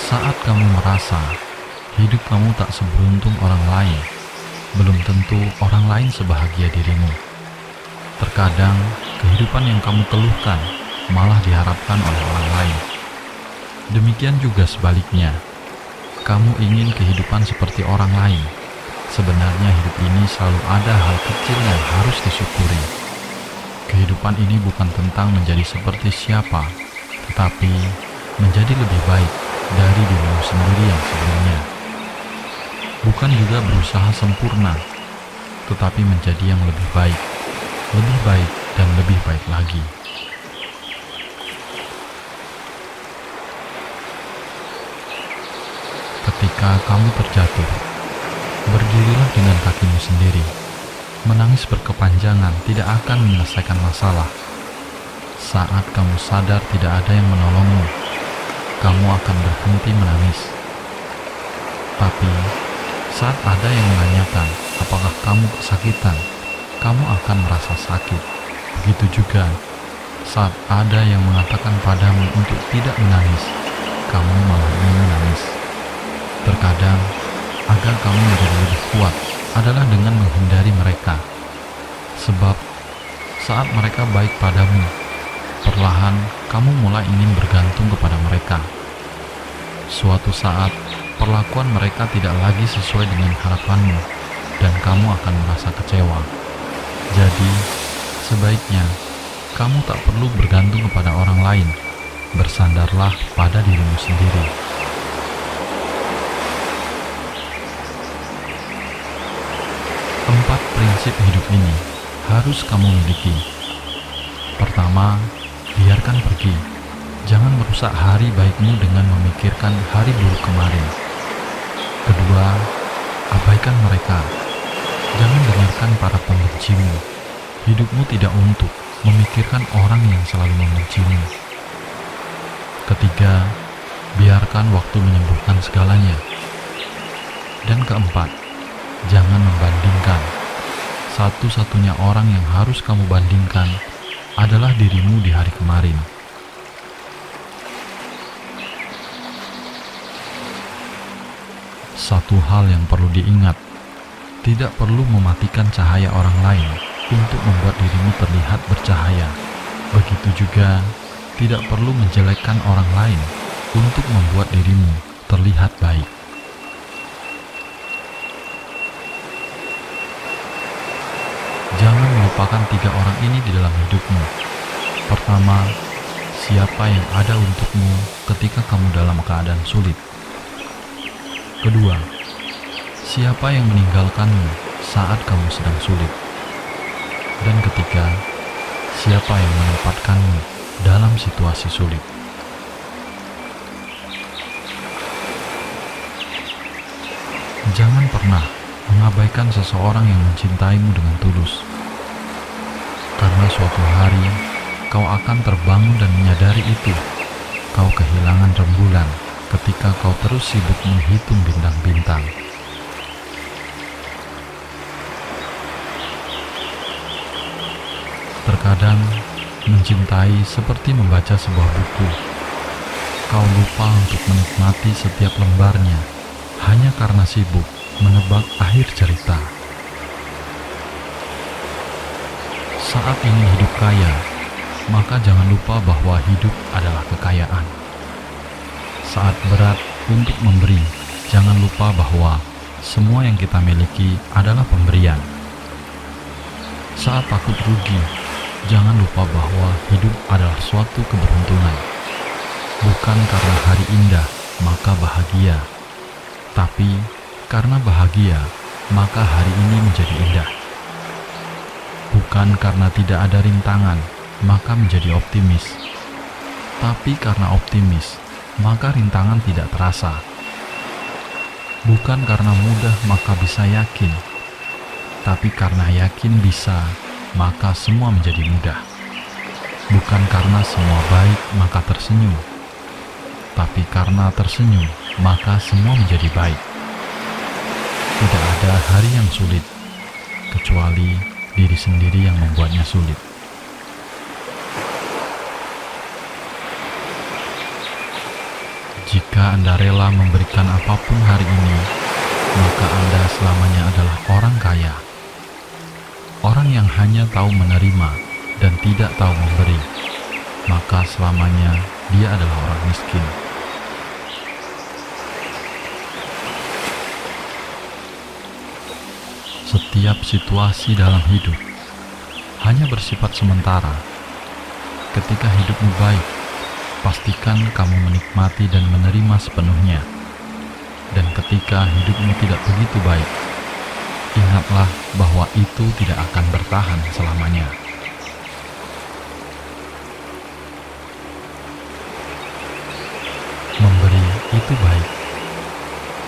Saat kamu merasa hidup kamu tak seberuntung orang lain, belum tentu orang lain sebahagia dirimu. Terkadang kehidupan yang kamu keluhkan malah diharapkan oleh orang lain. Demikian juga sebaliknya, kamu ingin kehidupan seperti orang lain. Sebenarnya hidup ini selalu ada hal kecil yang harus disyukuri. Kehidupan ini bukan tentang menjadi seperti siapa, tetapi menjadi lebih baik dari dirimu sendiri yang sebelumnya. Bukan juga berusaha sempurna, tetapi menjadi yang lebih baik dan lebih baik lagi. Ketika kamu terjatuh, berdirilah dengan kakimu sendiri. Menangis berkepanjangan tidak akan menyelesaikan masalah. Saat kamu sadar tidak ada yang menolongmu, kamu akan berhenti menangis. Tapi, saat ada yang menanyakan apakah kamu kesakitan, kamu akan merasa sakit. Begitu juga, saat ada yang mengatakan padamu untuk tidak menangis, kamu malah ingin menangis. Terkadang, agar kamu menjadi lebih kuat adalah dengan menghindari mereka. Sebab, saat mereka baik padamu, perlahan kamu mulai ingin bergantung kepada mereka. Suatu saat, perlakuan mereka tidak lagi sesuai dengan harapanmu, dan kamu akan merasa kecewa. Jadi, sebaiknya kamu tak perlu bergantung kepada orang lain. Bersandarlah pada dirimu sendiri. 4 prinsip hidup ini harus kamu miliki. Pertama, biarkan pergi. Jangan merusak hari baikmu dengan memikirkan hari buruk kemarin. Kedua, abaikan mereka. Jangan dengarkan para pembencimu. Hidupmu tidak untuk memikirkan orang yang selalu membencimu. Ketiga, biarkan waktu menyembuhkan segalanya. Dan keempat, jangan membandingkan. Satu-satunya orang yang harus kamu bandingkan adalah dirimu di hari kemarin. Satu hal yang perlu diingat, tidak perlu mematikan cahaya orang lain untuk membuat dirimu terlihat bercahaya. Begitu juga, tidak perlu menjelekkan orang lain untuk membuat dirimu terlihat baik. Jangan melupakan 3 orang ini di dalam hidupmu. Pertama, siapa yang ada untukmu ketika kamu dalam keadaan sulit. Kedua, siapa yang meninggalkanmu saat kamu sedang sulit. Dan ketiga, siapa yang menempatkanmu dalam situasi sulit. Jangan pernah mengabaikan seseorang yang mencintaimu dengan tulus. Karena suatu hari, kau akan terbangun dan menyadari itu. Kau kehilangan rembulan ketika kau terus sibuk menghitung bintang-bintang. Terkadang, mencintai seperti membaca sebuah buku. Kau lupa untuk menikmati setiap lembarnya, hanya karena sibuk menebak akhir cerita. Saat ingin hidup kaya, maka jangan lupa bahwa hidup adalah kekayaan. Saat berat untuk memberi, jangan lupa bahwa semua yang kita miliki adalah pemberian. Saat takut rugi, jangan lupa bahwa hidup adalah suatu keberuntungan. Bukan karena hari indah, maka bahagia. Tapi karena bahagia, maka hari ini menjadi indah. Bukan karena tidak ada rintangan, maka menjadi optimis. Tapi karena optimis, maka rintangan tidak terasa. Bukan karena mudah, maka bisa yakin. Tapi karena yakin bisa, maka semua menjadi mudah. Bukan karena semua baik, maka tersenyum. Tapi karena tersenyum, maka semua menjadi baik. Tidak ada hari yang sulit, kecuali diri sendiri yang membuatnya sulit. Jika Anda rela memberikan apapun hari ini, maka Anda selamanya adalah orang kaya. Orang yang hanya tahu menerima dan tidak tahu memberi, maka selamanya dia adalah orang miskin. Setiap situasi dalam hidup hanya bersifat sementara. Ketika hidupmu baik, pastikan kamu menikmati dan menerima sepenuhnya. Dan ketika hidupmu tidak begitu baik, ingatlah bahwa itu tidak akan bertahan selamanya. Memberi itu baik.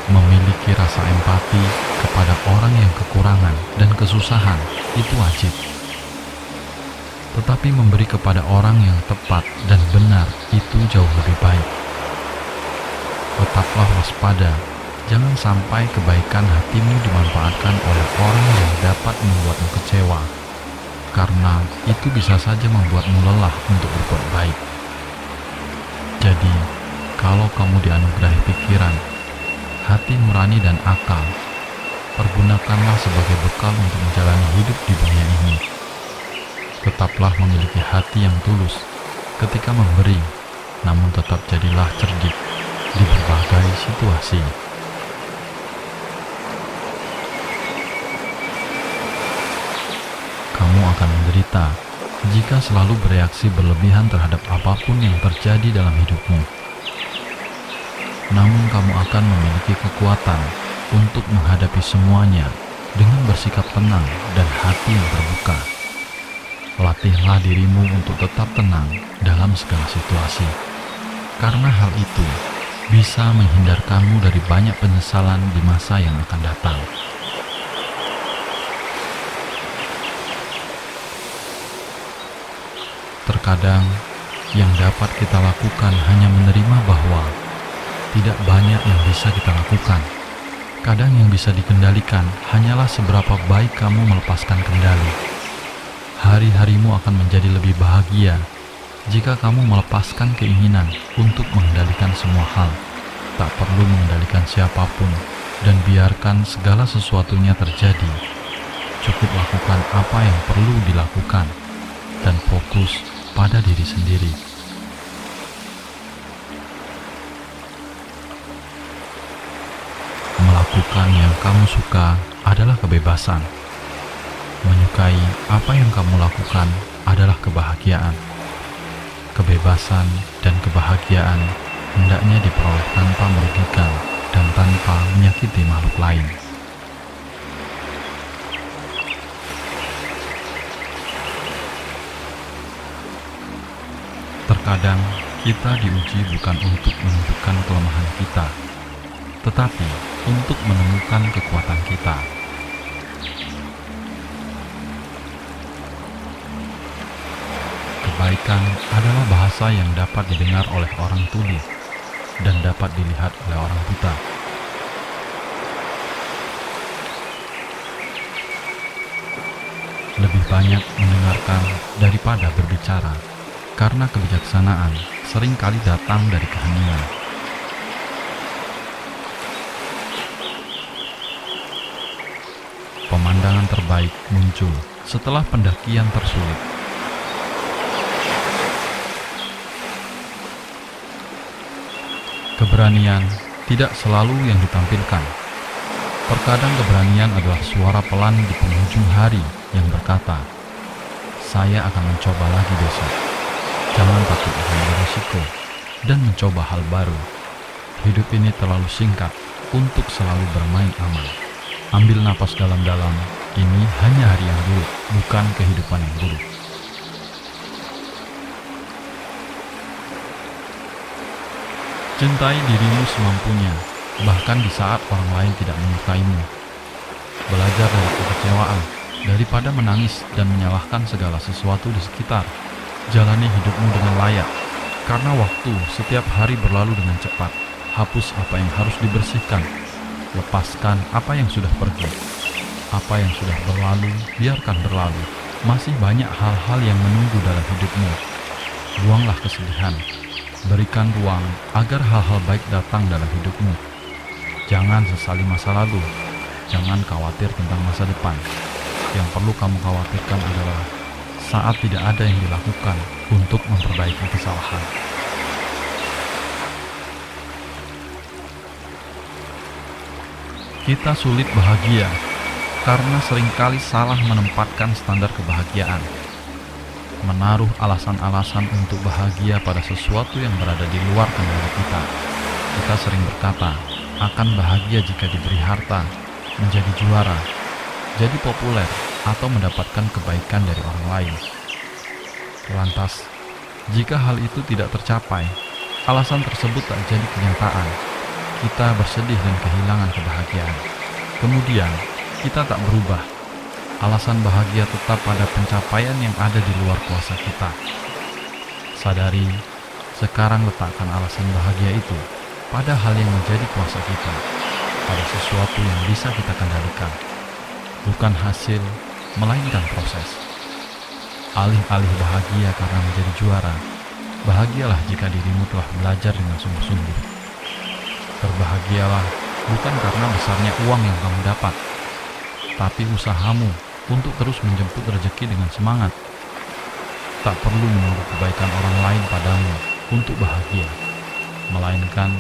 Memiliki rasa empati kepada orang yang kekurangan dan kesusahan itu wajib. Tetapi memberi kepada orang yang tepat dan benar itu jauh lebih baik. Tetaplah waspada, jangan sampai kebaikan hatimu dimanfaatkan oleh orang yang dapat membuatmu kecewa, karena itu bisa saja membuatmu lelah untuk berbuat baik. Jadi, kalau kamu dianugerahi pikiran, hati nurani dan akal, pergunakanlah sebagai bekal untuk menjalani hidup di dunia ini. Tetaplah memiliki hati yang tulus ketika memberi, namun tetap jadilah cerdik di berbagai situasi. Kamu akan menderita jika selalu bereaksi berlebihan terhadap apapun yang terjadi dalam hidupmu. Namun kamu akan memiliki kekuatan untuk menghadapi semuanya dengan bersikap tenang dan hati yang terbuka. Latihlah dirimu untuk tetap tenang dalam segala situasi, karena hal itu bisa menghindarkanmu dari banyak penyesalan di masa yang akan datang. Terkadang, yang dapat kita lakukan hanya menerima bahwa tidak banyak yang bisa kita lakukan. Kadang yang bisa dikendalikan hanyalah seberapa baik kamu melepaskan kendali. Hari-harimu akan menjadi lebih bahagia jika kamu melepaskan keinginan untuk mengendalikan semua hal. Tak perlu mengendalikan siapapun dan biarkan segala sesuatunya terjadi. Cukup lakukan apa yang perlu dilakukan dan fokus pada diri sendiri. Melakukan yang kamu suka adalah kebebasan. Menyukai apa yang kamu lakukan adalah kebahagiaan. Kebebasan dan kebahagiaan hendaknya diperoleh tanpa merugikan dan tanpa menyakiti makhluk lain. Terkadang kita diuji bukan untuk menunjukkan kelemahan kita, tetapi untuk menemukan kekuatan kita. Kebaikan adalah bahasa yang dapat didengar oleh orang tuli dan dapat dilihat oleh orang buta. Lebih banyak mendengarkan daripada berbicara, karena kebijaksanaan seringkali datang dari keheningan. Pemandangan terbaik muncul setelah pendakian tersulit. Keberanian tidak selalu yang ditampilkan. Terkadang keberanian adalah suara pelan di penghujung hari yang berkata, "Saya akan mencoba lagi besok." Jangan takut akan berisiko dan mencoba hal baru. Hidup ini terlalu singkat untuk selalu bermain aman. Ambil napas dalam-dalam. Ini hanya hari yang buruk, bukan kehidupan yang buruk. Cintai dirimu semampunya, bahkan di saat orang lain tidak menyukaimu. Belajar dari kekecewaan, daripada menangis dan menyalahkan segala sesuatu di sekitar. Jalani hidupmu dengan layak, karena waktu setiap hari berlalu dengan cepat. Hapus apa yang harus dibersihkan, lepaskan apa yang sudah pergi. Apa yang sudah berlalu, biarkan berlalu. Masih banyak hal-hal yang menunggu dalam hidupmu. Buanglah kesedihan, Berikan ruang agar hal-hal baik datang dalam hidupmu. Jangan sesali masa lalu. Jangan khawatir tentang masa depan. Yang perlu kamu khawatirkan adalah saat tidak ada yang dilakukan untuk memperbaiki kesalahan. Kita sulit bahagia karena seringkali salah menempatkan standar kebahagiaan. Menaruh alasan-alasan untuk bahagia pada sesuatu yang berada di luar kendali kita. Kita sering berkata, akan bahagia jika diberi harta, menjadi juara, jadi populer, atau mendapatkan kebaikan dari orang lain. Lantas, jika hal itu tidak tercapai, alasan tersebut tak jadi kenyataan. Kita bersedih dan kehilangan kebahagiaan. Kemudian, kita tak berubah. Alasan bahagia tetap pada pencapaian yang ada di luar kuasa kita. Sadari, sekarang letakkan alasan bahagia itu pada hal yang menjadi kuasa kita, pada sesuatu yang bisa kita kendalikan. Bukan hasil, melainkan proses. Alih-alih bahagia karena menjadi juara, bahagialah jika dirimu telah belajar dengan sungguh-sungguh. Berbahagialah bukan karena besarnya uang yang kamu dapat, tapi usahamu untuk terus menjemput rezeki dengan semangat. Tak perlu menunggu kebaikan orang lain padamu untuk bahagia, melainkan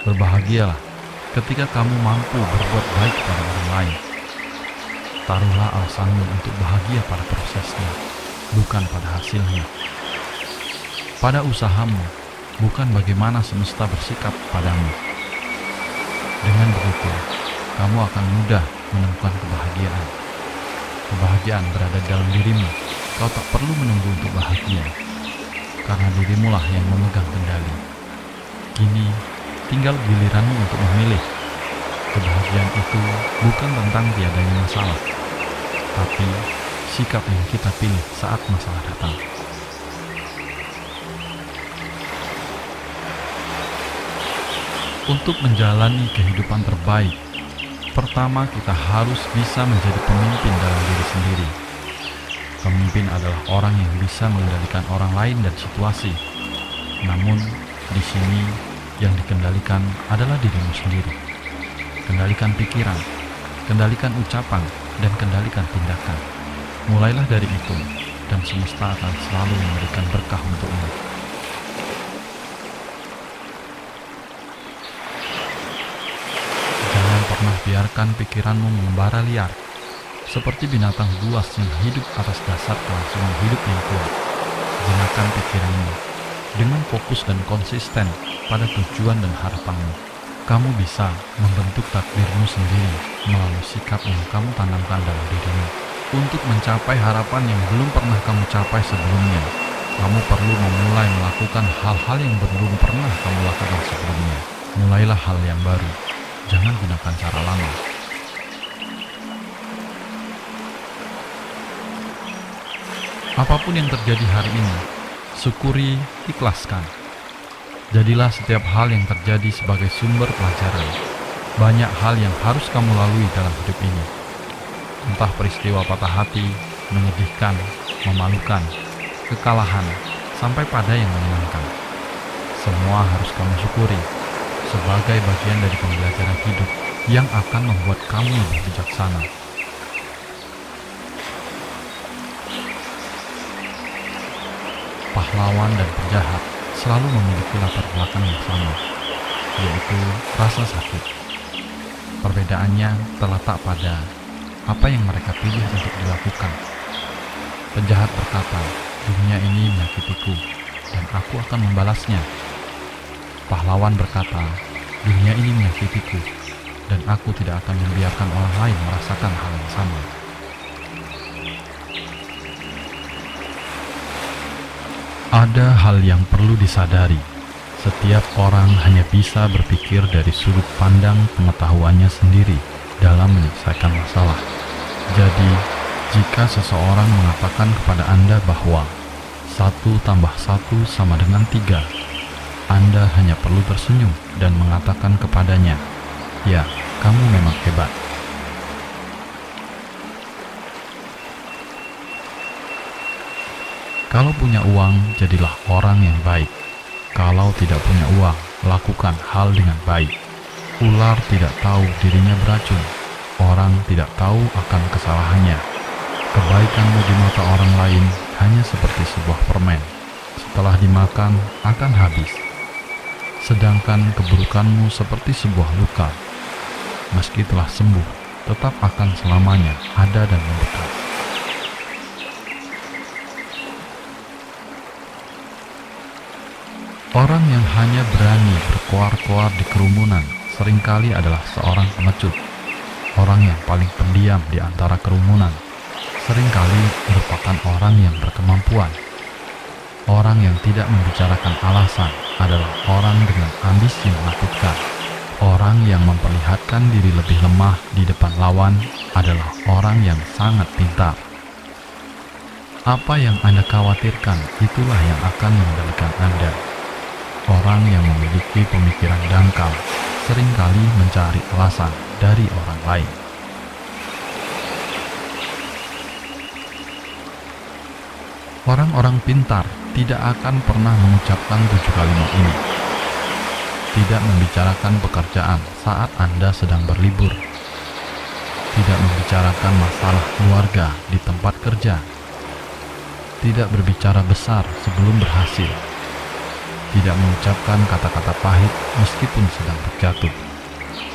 berbahagialah ketika kamu mampu berbuat baik pada orang lain. Taruhlah alasanmu untuk bahagia pada prosesnya, bukan pada hasilnya. Pada usahamu, bukan bagaimana semesta bersikap padamu. Dengan begitu, kamu akan mudah menemukan kebahagiaan. Kebahagiaan berada dalam dirimu. Kau tak perlu menunggu untuk bahagia, karena dirimulah yang memegang kendali. Kini, tinggal giliranmu untuk memilih. Kebahagiaan itu bukan tentang tiadanya masalah, tapi sikap yang kita pilih saat masalah datang. Untuk menjalani kehidupan terbaik, pertama, kita harus bisa menjadi pemimpin dalam diri sendiri. Pemimpin adalah orang yang bisa mengendalikan orang lain dan situasi. Namun, di sini yang dikendalikan adalah dirimu sendiri. Kendalikan pikiran, kendalikan ucapan, dan kendalikan tindakan. Mulailah dari itu, dan semesta akan selalu memberikan berkah untukmu. Pernah biarkan pikiranmu mengembara liar, seperti binatang buas yang hidup atas dasar kelangsungan hidup yang kuat. Gunakan pikiranmu dengan fokus dan konsisten pada tujuan dan harapanmu. Kamu bisa membentuk takdirmu sendiri melalui sikap yang kamu tanamkan dalam dirimu. Untuk mencapai harapan yang belum pernah kamu capai sebelumnya, kamu perlu memulai melakukan hal-hal yang belum pernah kamu lakukan sebelumnya. Mulailah hal yang baru. Jangan gunakan cara lama. Apapun yang terjadi hari ini, syukuri, ikhlaskan. Jadilah setiap hal yang terjadi sebagai sumber pelajaran. Banyak hal yang harus kamu lalui dalam hidup ini. Entah peristiwa patah hati, menyedihkan, memalukan, kekalahan, sampai pada yang menyenangkan. Semua harus kamu syukuri sebagai bagian dari pembelajaran hidup yang akan membuat kamu lebih bijaksana. Pahlawan dan penjahat selalu memiliki latar belakang yang sama, yaitu rasa sakit. Perbedaannya terletak pada apa yang mereka pilih untuk dilakukan. Penjahat berkata, dunia ini menyakitiku, dan aku akan membalasnya. Pahlawan berkata, dunia ini menyakitiku, dan aku tidak akan membiarkan orang lain merasakan hal yang sama. Ada hal yang perlu disadari. Setiap orang hanya bisa berpikir dari sudut pandang pengetahuannya sendiri dalam menyelesaikan masalah. Jadi, jika seseorang mengatakan kepada Anda bahwa 1 tambah 1 sama dengan 3, Anda hanya perlu tersenyum dan mengatakan kepadanya, "Ya, kamu memang hebat." Kalau punya uang, jadilah orang yang baik. Kalau tidak punya uang, lakukan hal dengan baik. Ular tidak tahu dirinya beracun. Orang tidak tahu akan kesalahannya. Kebaikanmu di mata orang lain hanya seperti sebuah permen. Setelah dimakan, akan habis. Sedangkan keburukanmu seperti sebuah luka. Meski telah sembuh, tetap akan selamanya ada dan membekas. Orang yang hanya berani berkoar-koar di kerumunan seringkali adalah seorang pengecut. Orang yang paling pendiam di antara kerumunan seringkali merupakan orang yang berkemampuan. Orang yang tidak membicarakan alasan adalah orang dengan ambisi menakutkan. Orang yang memperlihatkan diri lebih lemah di depan lawan adalah orang yang sangat pintar. Apa yang Anda khawatirkan, itulah yang akan mengendalikan Anda. Orang yang memiliki pemikiran dangkal seringkali mencari alasan dari orang lain. Orang-orang pintar tidak akan pernah mengucapkan 7 kalimat ini. Tidak membicarakan pekerjaan saat Anda sedang berlibur. Tidak membicarakan masalah keluarga di tempat kerja. Tidak berbicara besar sebelum berhasil. Tidak mengucapkan kata-kata pahit meskipun sedang terjatuh.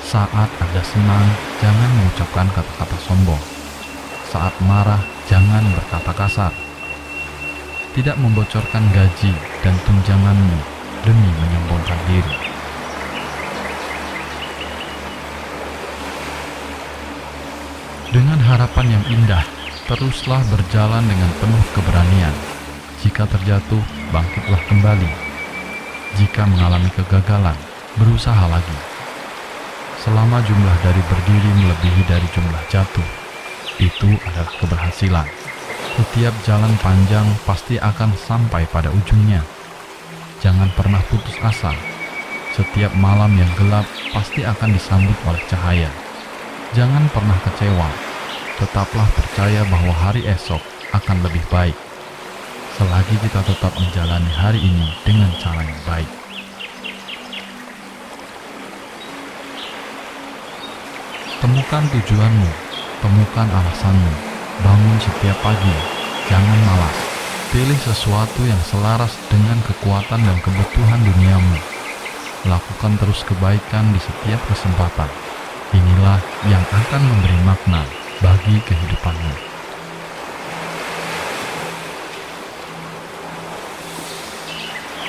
Saat Anda senang, jangan mengucapkan kata-kata sombong. Saat marah, jangan berkata kasar. Tidak membocorkan gaji dan tunjanganmu demi menyombongkan diri. Dengan harapan yang indah, teruslah berjalan dengan penuh keberanian. Jika terjatuh, bangkitlah kembali. Jika mengalami kegagalan, berusaha lagi. Selama jumlah dari berdiri melebihi dari jumlah jatuh, itu adalah keberhasilan. Setiap jalan panjang pasti akan sampai pada ujungnya. Jangan pernah putus asa. Setiap malam yang gelap pasti akan disambut oleh cahaya. Jangan pernah kecewa. Tetaplah percaya bahwa hari esok akan lebih baik. Selagi kita tetap menjalani hari ini dengan cara yang baik. Temukan tujuanmu, temukan alasanmu, bangun setiap pagi, jangan malas. Pilih sesuatu yang selaras dengan kekuatan dan kebutuhan duniamu. Lakukan terus kebaikan di setiap kesempatan. Inilah yang akan memberi makna bagi kehidupanmu.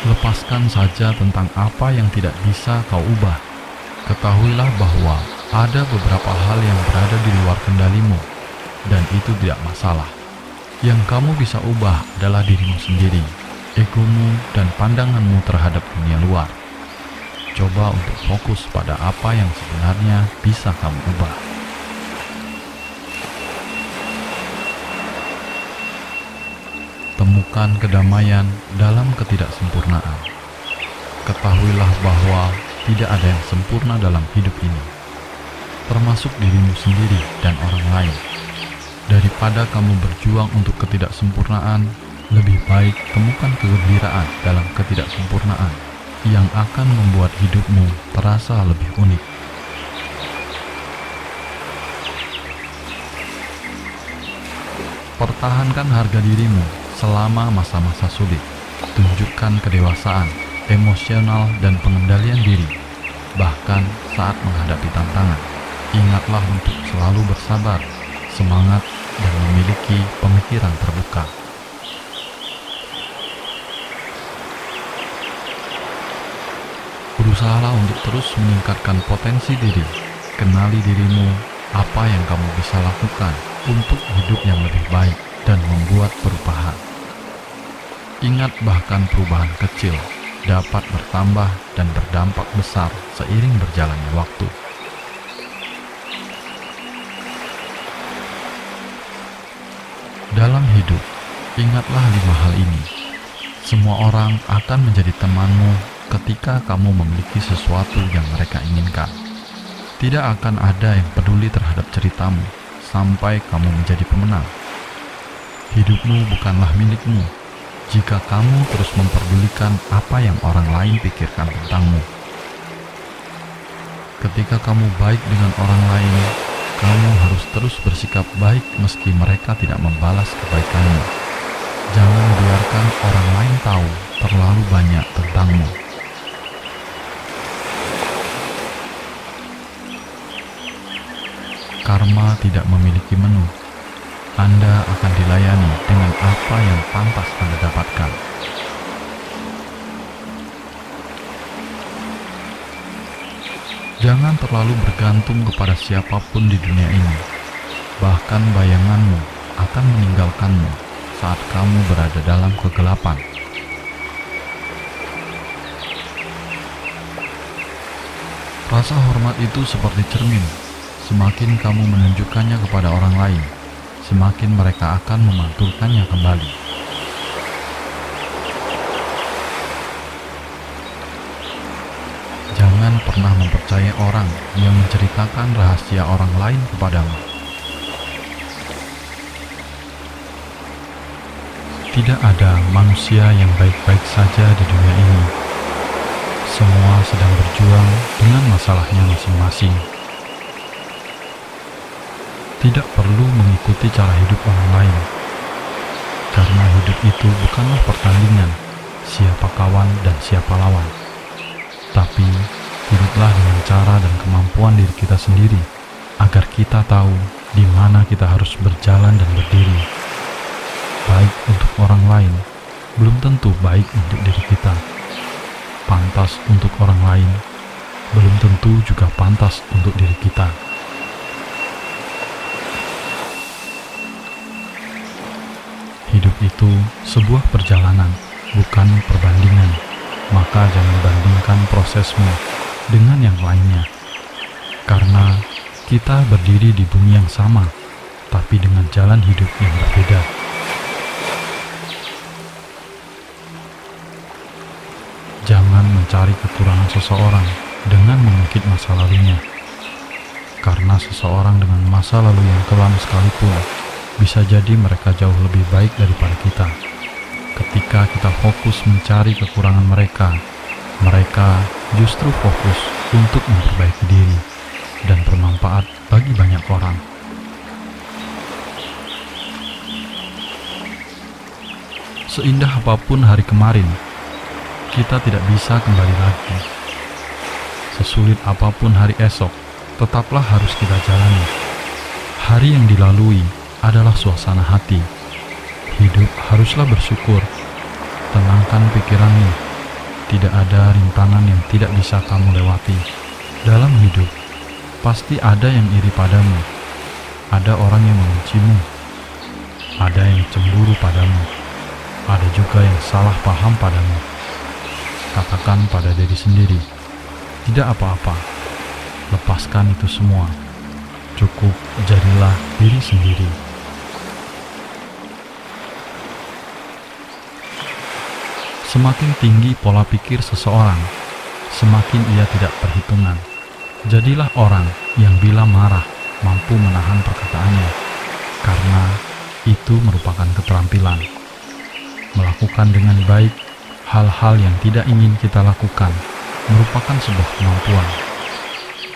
Lepaskan saja tentang apa yang tidak bisa kau ubah. Ketahuilah bahwa ada beberapa hal yang berada di luar kendalimu, dan itu tidak masalah. Yang kamu bisa ubah adalah dirimu sendiri, egomu, dan pandanganmu terhadap dunia luar. Coba untuk fokus pada apa yang sebenarnya bisa kamu ubah. Temukan kedamaian dalam ketidaksempurnaan. Ketahuilah bahwa tidak ada yang sempurna dalam hidup ini, termasuk dirimu sendiri dan orang lain. Daripada kamu berjuang untuk ketidaksempurnaan, lebih baik temukan kegembiraan dalam ketidaksempurnaan yang akan membuat hidupmu terasa lebih unik. Pertahankan harga dirimu selama masa-masa sulit. Tunjukkan kedewasaan, emosional, dan pengendalian diri, bahkan saat menghadapi tantangan. Ingatlah untuk selalu bersabar, semangat, dan memiliki pemikiran terbuka. Berusahalah untuk terus meningkatkan potensi diri. Kenali dirimu, apa yang kamu bisa lakukan untuk hidup yang lebih baik dan membuat perubahan. Ingat, bahkan perubahan kecil dapat bertambah dan berdampak besar seiring berjalannya waktu. Dalam hidup, ingatlah 5 hal ini. Semua orang akan menjadi temanmu ketika kamu memiliki sesuatu yang mereka inginkan. Tidak akan ada yang peduli terhadap ceritamu sampai kamu menjadi pemenang. Hidupmu bukanlah milikmu, jika kamu terus memperdulikan apa yang orang lain pikirkan tentangmu. Ketika kamu baik dengan orang lain, kamu harus terus bersikap baik meski mereka tidak membalas kebaikanmu. Jangan biarkan orang lain tahu terlalu banyak tentangmu. Karma tidak memiliki menu. Anda akan dilayani dengan apa yang pantas Anda dapatkan. Jangan terlalu bergantung kepada siapapun di dunia ini. Bahkan bayanganmu akan meninggalkanmu saat kamu berada dalam kegelapan. Rasa hormat itu seperti cermin. Semakin kamu menunjukkannya kepada orang lain, semakin mereka akan memantulkannya kembali. Jangan pernah mempercayai orang yang menceritakan rahasia orang lain kepadamu. Tidak ada manusia yang baik-baik saja di dunia ini. Semua sedang berjuang dengan masalahnya masing-masing. Tidak perlu mengikuti cara hidup orang lain, karena hidup itu bukanlah pertandingan siapa kawan dan siapa lawan. Tapi hiduplah dengan cara dan kemampuan diri kita sendiri, agar kita tahu di mana kita harus berjalan dan berdiri. Baik untuk orang lain belum tentu baik untuk diri kita. Pantas untuk orang lain belum tentu juga pantas untuk diri kita. Hidup itu sebuah perjalanan, bukan perbandingan. Maka jangan bandingkan prosesmu dengan yang lainnya. Karena kita berdiri di bumi yang sama, tapi dengan jalan hidup yang berbeda. Jangan mencari kekurangan seseorang dengan mengungkit masa lalunya. Karena seseorang dengan masa lalu yang kelam sekalipun, bisa jadi mereka jauh lebih baik daripada kita. Ketika kita fokus mencari kekurangan mereka, mereka justru fokus untuk memperbaiki diri dan bermanfaat bagi banyak orang. Seindah apapun hari kemarin, kita tidak bisa kembali lagi. Sesulit apapun hari esok, tetaplah harus kita jalani. Hari yang dilalui adalah suasana hati. Hidup haruslah bersyukur. Tenangkan pikiranmu. Tidak ada rintangan yang tidak bisa kamu lewati. Dalam hidup, pasti ada yang iri padamu. Ada orang yang membencimu. Ada yang cemburu padamu. Ada juga yang salah paham padamu. Katakan pada diri sendiri, tidak apa-apa. Lepaskan itu semua. Cukup jadilah diri sendiri. Semakin tinggi pola pikir seseorang, semakin ia tidak perhitungan. Jadilah orang yang bila marah mampu menahan perkataannya, karena itu merupakan keterampilan. Melakukan dengan baik hal-hal yang tidak ingin kita lakukan merupakan sebuah kemampuan.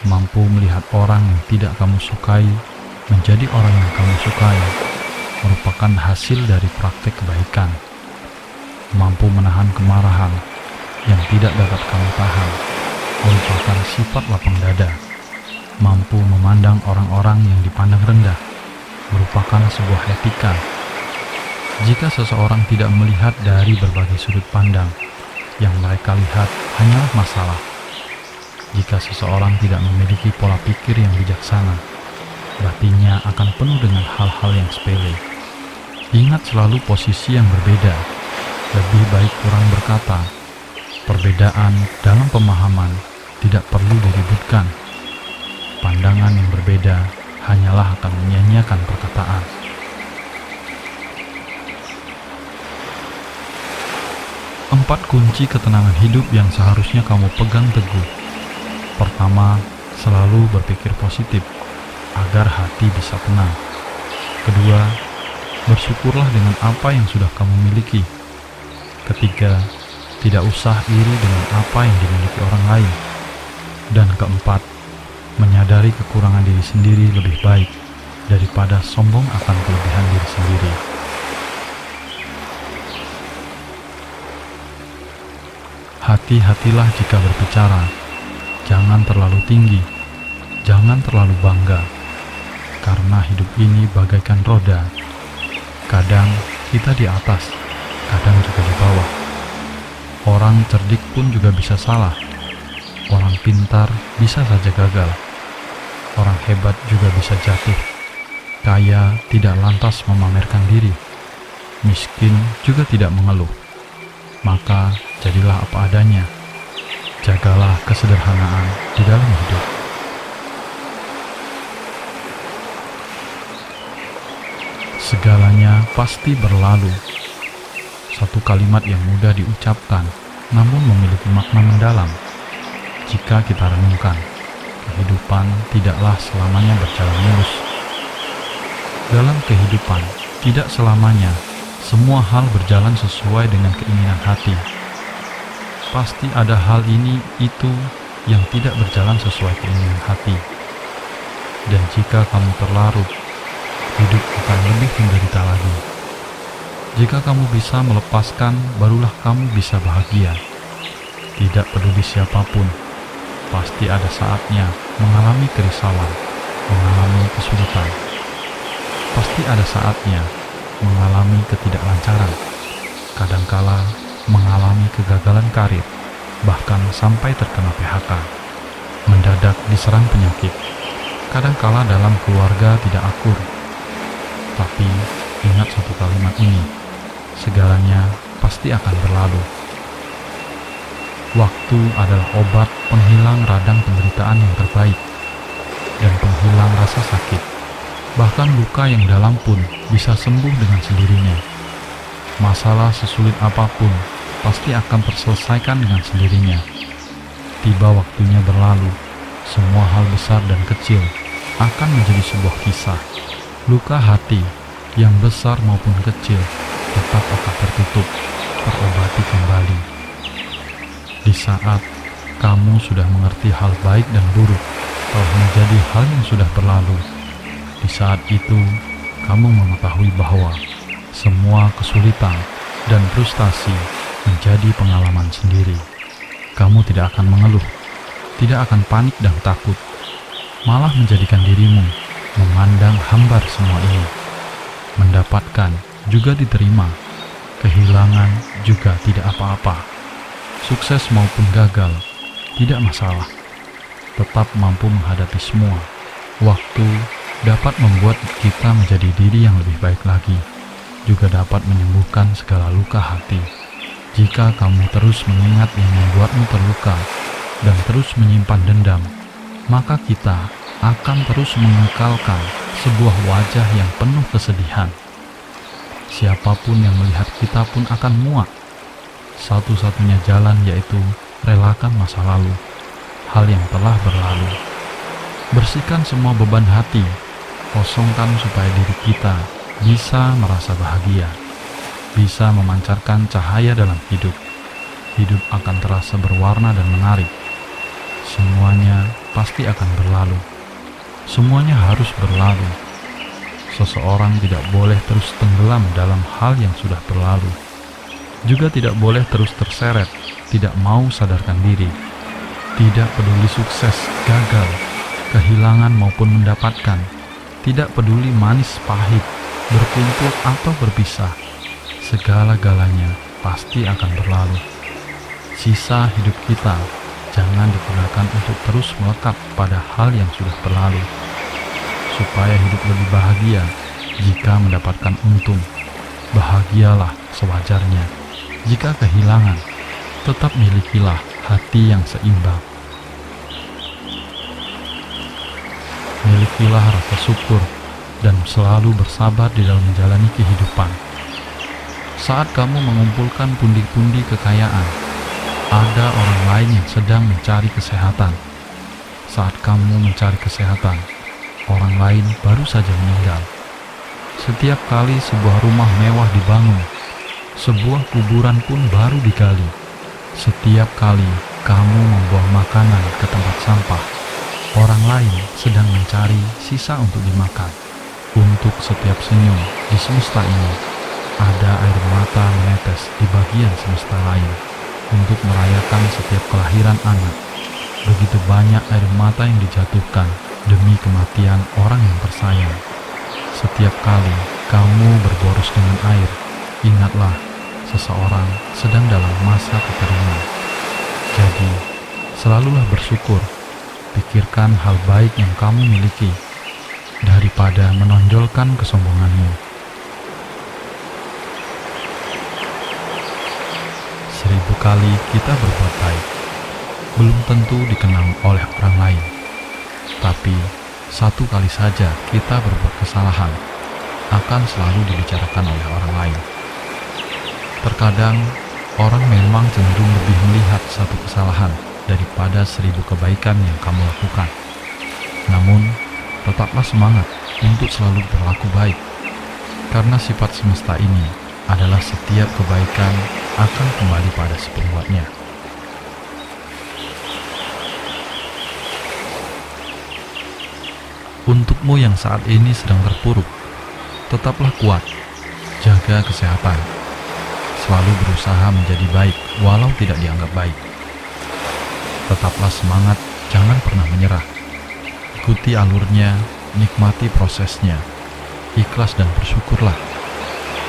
Mampu melihat orang yang tidak kamu sukai menjadi orang yang kamu sukai merupakan hasil dari praktek kebaikan. Mampu menahan kemarahan yang tidak dapat kamu tahan merupakan sifat lapang dada. Mampu memandang orang-orang yang dipandang rendah merupakan sebuah etika. Jika seseorang tidak melihat dari berbagai sudut pandang, yang mereka lihat hanyalah masalah. Jika seseorang tidak memiliki pola pikir yang bijaksana, batinnya akan penuh dengan hal-hal yang sepele. Ingat selalu posisi yang berbeda. Lebih baik kurang berkata. Perbedaan dalam pemahaman tidak perlu diributkan. Pandangan yang berbeda hanyalah akan menyia-nyiakan perkataan. Empat kunci ketenangan hidup yang seharusnya kamu pegang teguh. Pertama, selalu berpikir positif agar hati bisa tenang. Kedua, bersyukurlah dengan apa yang sudah kamu miliki. Ketiga, tidak usah iri dengan apa yang dimiliki orang lain. Dan keempat, menyadari kekurangan diri sendiri lebih baik daripada sombong akan kelebihan diri sendiri. Hati-hatilah jika berbicara, jangan terlalu tinggi, jangan terlalu bangga, karena hidup ini bagaikan roda. Kadang kita di atas, kadang juga di bawah. Orang cerdik pun juga bisa salah. Orang pintar bisa saja gagal. Orang hebat juga bisa jatuh. Kaya tidak lantas memamerkan diri. Miskin juga tidak mengeluh. Maka jadilah apa adanya. Jagalah kesederhanaan di dalam hidup. Segalanya pasti berlalu. Satu kalimat yang mudah diucapkan, namun memiliki makna mendalam. Jika kita renungkan, kehidupan tidaklah selamanya berjalan mulus. Dalam kehidupan, tidak selamanya semua hal berjalan sesuai dengan keinginan hati. Pasti ada hal ini, itu yang tidak berjalan sesuai keinginan hati. Dan jika kamu terlarut, hidup akan lebih menderita lagi. Jika kamu bisa melepaskan, barulah kamu bisa bahagia. Tidak peduli siapapun, pasti ada saatnya mengalami kerisauan, mengalami kesulitan. Pasti ada saatnya mengalami ketidaklancaran, kadangkala mengalami kegagalan karir, bahkan sampai terkena PHK. Mendadak diserang penyakit, kadangkala dalam keluarga tidak akur. Tapi ingat satu kalimat ini, segalanya pasti akan berlalu. Waktu adalah obat penghilang radang penderitaan yang terbaik dan penghilang rasa sakit. Bahkan luka yang dalam pun bisa sembuh dengan sendirinya. Masalah sesulit apapun pasti akan terselesaikan dengan sendirinya. Tiba waktunya berlalu, semua hal besar dan kecil akan menjadi sebuah kisah. Luka hati yang besar maupun kecil tetap akan tertutup, terobati kembali. Di saat kamu sudah mengerti hal baik dan buruk telah menjadi hal yang sudah berlalu, di saat itu kamu mengetahui bahwa semua kesulitan dan frustasi menjadi pengalaman sendiri. Kamu tidak akan mengeluh, tidak akan panik dan takut, malah menjadikan dirimu memandang hambar semua ini. Mendapatkan juga diterima, kehilangan juga tidak apa-apa. Sukses maupun gagal, tidak masalah. Tetap mampu menghadapi semua. Waktu dapat membuat kita menjadi diri yang lebih baik lagi. Juga dapat menyembuhkan segala luka hati. Jika kamu terus mengingat yang membuatmu terluka dan terus menyimpan dendam, maka kita akan terus mengekalkan sebuah wajah yang penuh kesedihan. Siapapun yang melihat kita pun akan muak. Satu-satunya jalan yaitu relakan masa lalu, hal yang telah berlalu. Bersihkan semua beban hati, kosongkan supaya diri kita bisa merasa bahagia, bisa memancarkan cahaya dalam hidup. Hidup akan terasa berwarna dan menarik. Semuanya pasti akan berlalu. Semuanya harus berlalu. Seseorang tidak boleh terus tenggelam dalam hal yang sudah berlalu. Juga tidak boleh terus terseret, tidak mau sadarkan diri. Tidak peduli sukses, gagal, kehilangan maupun mendapatkan. Tidak peduli manis pahit, berkumpul atau berpisah. Segala-galanya pasti akan berlalu. Sisa hidup kita jangan digunakan untuk terus melekat pada hal yang sudah berlalu. Supaya hidup lebih bahagia, jika mendapatkan untung, bahagialah sewajarnya. Jika kehilangan, tetap milikilah hati yang seimbang. Milikilah rasa syukur dan selalu bersabar di dalam menjalani kehidupan. Saat kamu mengumpulkan pundi-pundi kekayaan, ada orang lain yang sedang mencari kesehatan. Saat kamu mencari kesehatan, orang lain baru saja meninggal. Setiap kali sebuah rumah mewah dibangun, sebuah kuburan pun baru digali. Setiap kali kamu membuang makanan ke tempat sampah, orang lain sedang mencari sisa untuk dimakan. Untuk setiap senyum di semesta ini, ada air mata menetes di bagian semesta lain untuk merayakan setiap kelahiran anak. Begitu banyak air mata yang dijatuhkan demi kematian orang yang tersayang. Setiap kali kamu berboros dengan air, ingatlah seseorang sedang dalam masa kekeringan. Jadi, selalulah bersyukur. Pikirkan hal baik yang kamu miliki daripada menonjolkan kesombonganmu. 1000 kali kita berbuat baik, belum tentu dikenal oleh orang lain. Tapi, 1 kali saja kita berbuat kesalahan, akan selalu dibicarakan oleh orang lain. Terkadang, orang memang cenderung lebih melihat 1 kesalahan daripada 1000 kebaikan yang kamu lakukan. Namun, tetaplah semangat untuk selalu berlaku baik, karena sifat semesta ini adalah setiap kebaikan akan kembali pada si pembuatnya. Untukmu yang saat ini sedang terpuruk, tetaplah kuat, jaga kesehatan, selalu berusaha menjadi baik walau tidak dianggap baik. Tetaplah semangat, jangan pernah menyerah. Ikuti alurnya, nikmati prosesnya, ikhlas dan bersyukurlah,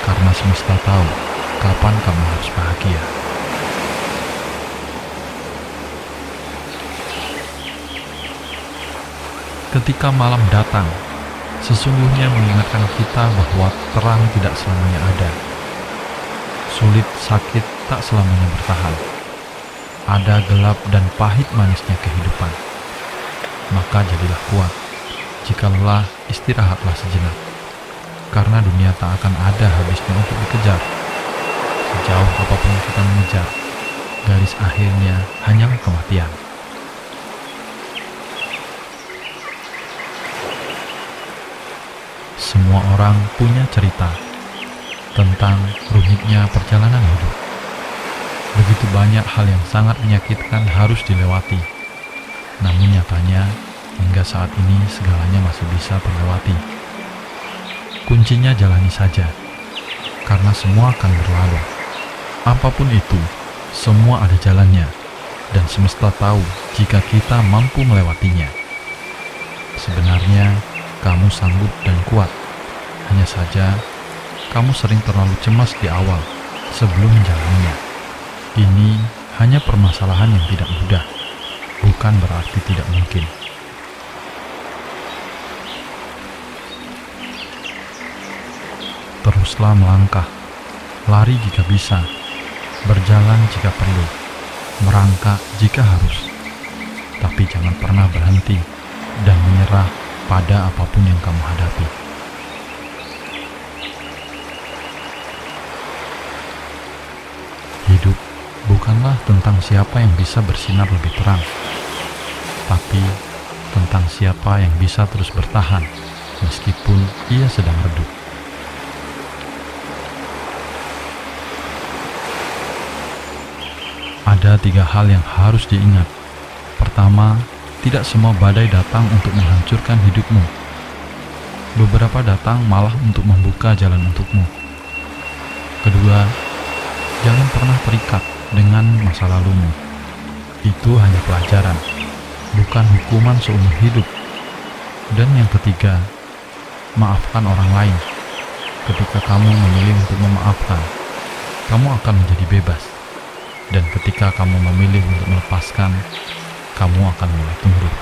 karena semesta tahu kapan kamu harus bahagia. Ketika malam datang, sesungguhnya mengingatkan kita bahwa terang tidak selamanya ada. Sulit, sakit tak selamanya bertahan. Ada gelap dan pahit manisnya kehidupan. Maka jadilah kuat. Jika lelah, istirahatlah sejenak. Karena dunia tak akan ada habisnya untuk dikejar. Sejauh apapun kita mengejar, garis akhirnya hanyalah kematian. Semua orang punya cerita tentang rumitnya perjalanan hidup. Begitu banyak hal yang sangat menyakitkan harus dilewati. Namun nyatanya, hingga saat ini segalanya masih bisa terlewati. Kuncinya jalani saja, karena semua akan berlalu. Apapun itu, semua ada jalannya, dan semesta tahu jika kita mampu melewatinya. Sebenarnya, kamu sanggup dan kuat. Hanya saja, kamu sering terlalu cemas di awal sebelum menjalaninya. Ini hanya permasalahan yang tidak mudah, bukan berarti tidak mungkin. Teruslah melangkah, lari jika bisa, berjalan jika perlu, merangkak jika harus. Tapi jangan pernah berhenti dan menyerah pada apapun yang kamu hadapi. Hidup bukanlah tentang siapa yang bisa bersinar lebih terang, tapi tentang siapa yang bisa terus bertahan meskipun ia sedang redup. Ada 3 hal yang harus diingat. Pertama, tidak semua badai datang untuk menghancurkan hidupmu. Beberapa datang malah untuk membuka jalan untukmu. Kedua, jangan pernah terikat dengan masa lalumu. Itu hanya pelajaran, bukan hukuman seumur hidup. Dan yang ketiga, maafkan orang lain. Ketika kamu memilih untuk memaafkan, kamu akan menjadi bebas. Dan ketika kamu memilih untuk melepaskan, kamu akan mulai tumbuh.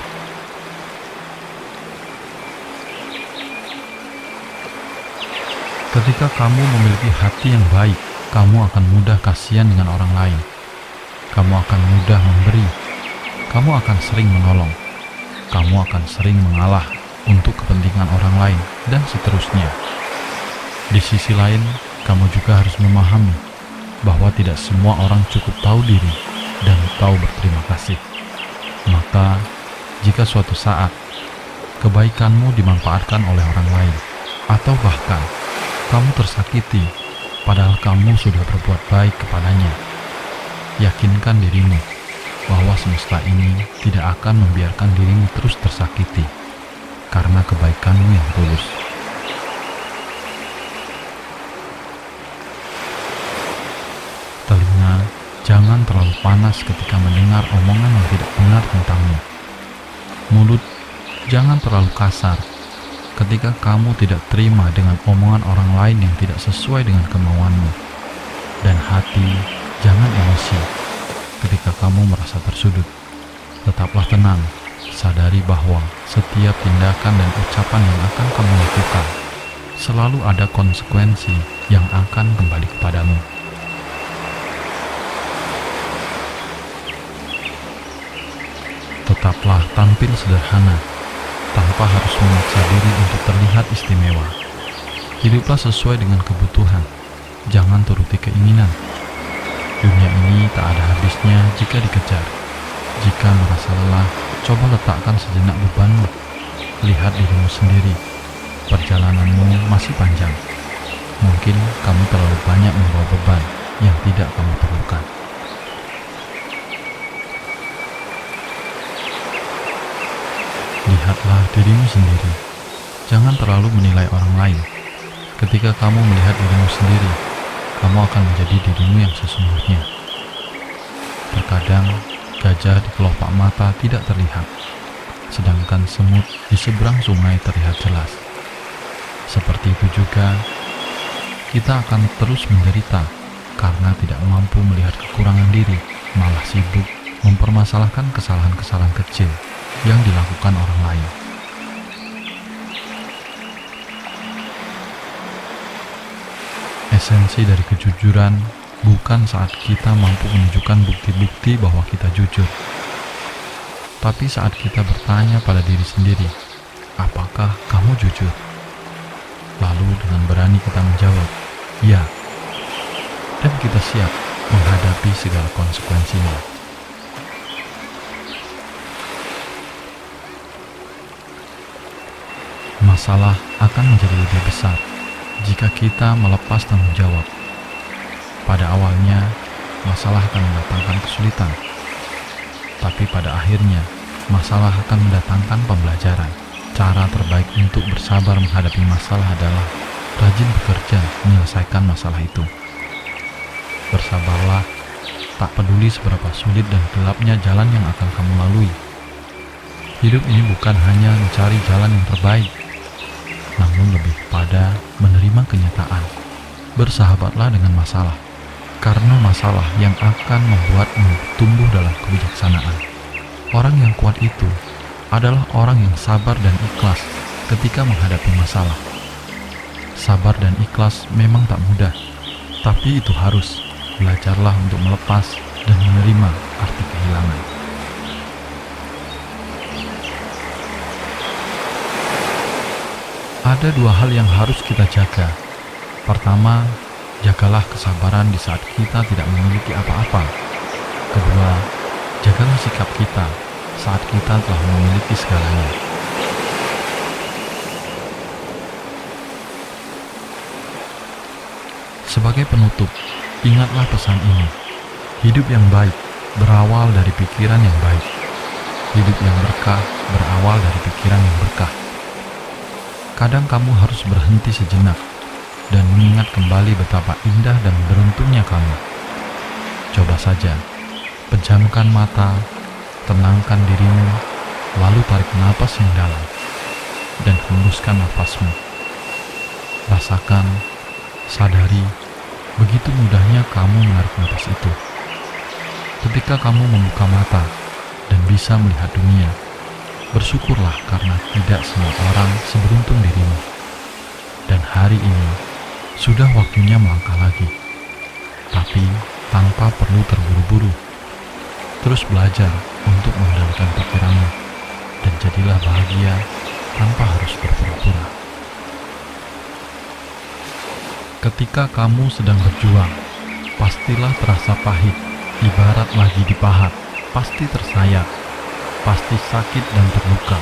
Ketika kamu memiliki hati yang baik, kamu akan mudah kasihan dengan orang lain. Kamu akan mudah memberi. Kamu akan sering menolong. Kamu akan sering mengalah untuk kepentingan orang lain, dan seterusnya. Di sisi lain, kamu juga harus memahami bahwa tidak semua orang cukup tahu diri dan tahu berterima kasih. Maka, jika suatu saat kebaikanmu dimanfaatkan oleh orang lain, atau bahkan kamu tersakiti, padahal kamu sudah berbuat baik kepadanya. Yakinkan dirimu bahwa semesta ini tidak akan membiarkan dirimu terus tersakiti karena kebaikanmu yang tulus. Telinga jangan terlalu panas ketika mendengar omongan yang tidak benar tentangmu. Mulut jangan terlalu kasar ketika kamu tidak terima dengan omongan orang lain yang tidak sesuai dengan kemauanmu. Dan hati jangan emosi ketika kamu merasa tersudut. Tetaplah tenang, sadari bahwa setiap tindakan dan ucapan yang akan kamu lakukan selalu ada konsekuensi yang akan kembali kepadamu. Tetaplah tampil sederhana, tanpa harus memaksa diri untuk terlihat istimewa. Hiduplah sesuai dengan kebutuhan, jangan turuti keinginan. Dunia ini tak ada habisnya jika dikejar. Jika merasa lelah, coba letakkan sejenak bebanmu. Lihat dirimu sendiri, perjalananmu masih panjang. Mungkin kamu terlalu banyak membawa beban yang tidak kamu perlukan. Lihatlah dirimu sendiri. Jangan terlalu menilai orang lain. Ketika kamu melihat dirimu sendiri, kamu akan menjadi dirimu yang sesungguhnya. Terkadang gajah di kelopak mata tidak terlihat, sedangkan semut di seberang sungai terlihat jelas. Seperti itu juga, kita akan terus menderita karena tidak mampu melihat kekurangan diri, malah sibuk mempermasalahkan kesalahan-kesalahan kecil yang dilakukan orang lain. Esensi dari kejujuran bukan saat kita mampu menunjukkan bukti-bukti bahwa kita jujur, tapi saat kita bertanya pada diri sendiri, apakah kamu jujur? Lalu dengan berani kita menjawab, ya, dan kita siap menghadapi segala konsekuensinya. Masalah akan menjadi lebih besar jika kita melepas tanggung jawab. Pada awalnya, masalah akan mendatangkan kesulitan, tapi pada akhirnya, masalah akan mendatangkan pembelajaran. Cara terbaik untuk bersabar menghadapi masalah adalah rajin bekerja menyelesaikan masalah itu. Bersabarlah, tak peduli seberapa sulit dan gelapnya jalan yang akan kamu lalui. Hidup ini bukan hanya mencari jalan yang terbaik, namun lebih pada menerima kenyataan. Bersahabatlah dengan masalah, karena masalah yang akan membuatmu tumbuh dalam kebijaksanaan. Orang yang kuat itu adalah orang yang sabar dan ikhlas ketika menghadapi masalah. Sabar dan ikhlas memang tak mudah, tapi itu harus. Belajarlah untuk melepas dan menerima arti kehilangan. Ada dua hal yang harus kita jaga. Pertama, jagalah kesabaran di saat kita tidak memiliki apa-apa. Kedua, jagalah sikap kita saat kita telah memiliki segalanya. Sebagai penutup, ingatlah pesan ini. Hidup yang baik berawal dari pikiran yang baik. Hidup yang berkah berawal dari pikiran yang berkah. Kadang kamu harus berhenti sejenak dan mengingat kembali betapa indah dan beruntungnya kamu. Coba saja, pejamkan mata, tenangkan dirimu, lalu tarik napas yang dalam, dan hembuskan nafasmu. Rasakan, sadari, begitu mudahnya kamu menarik napas itu. Ketika kamu membuka mata dan bisa melihat dunia, bersyukurlah karena tidak semua orang seberuntung dirimu. Dan hari ini, sudah waktunya melangkah lagi, tapi tanpa perlu terburu-buru. Terus belajar untuk mengendalikan pikiranmu, dan jadilah bahagia tanpa harus berpura-pura. Ketika kamu sedang berjuang, pastilah terasa pahit, ibarat lagi dipahat, pasti tersayat, pasti sakit dan terluka.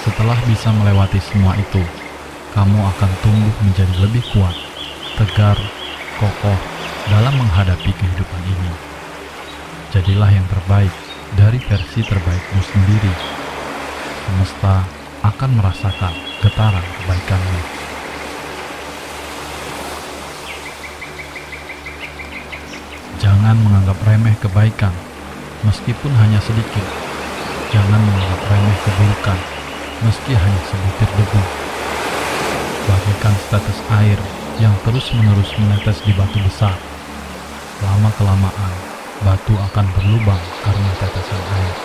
Setelah bisa melewati semua itu, kamu akan tumbuh menjadi lebih kuat, tegar, kokoh dalam menghadapi kehidupan ini. Jadilah yang terbaik dari versi terbaikmu sendiri. Semesta akan merasakan getaran kebaikanmu. Jangan menganggap remeh kebaikan, meskipun hanya sedikit. Jangan menganggap remeh keburukan, meski hanya sebutir debu. Bagaikan setetes air yang terus-menerus menetes di batu besar. Lama-kelamaan, batu akan berlubang karena tetesan air.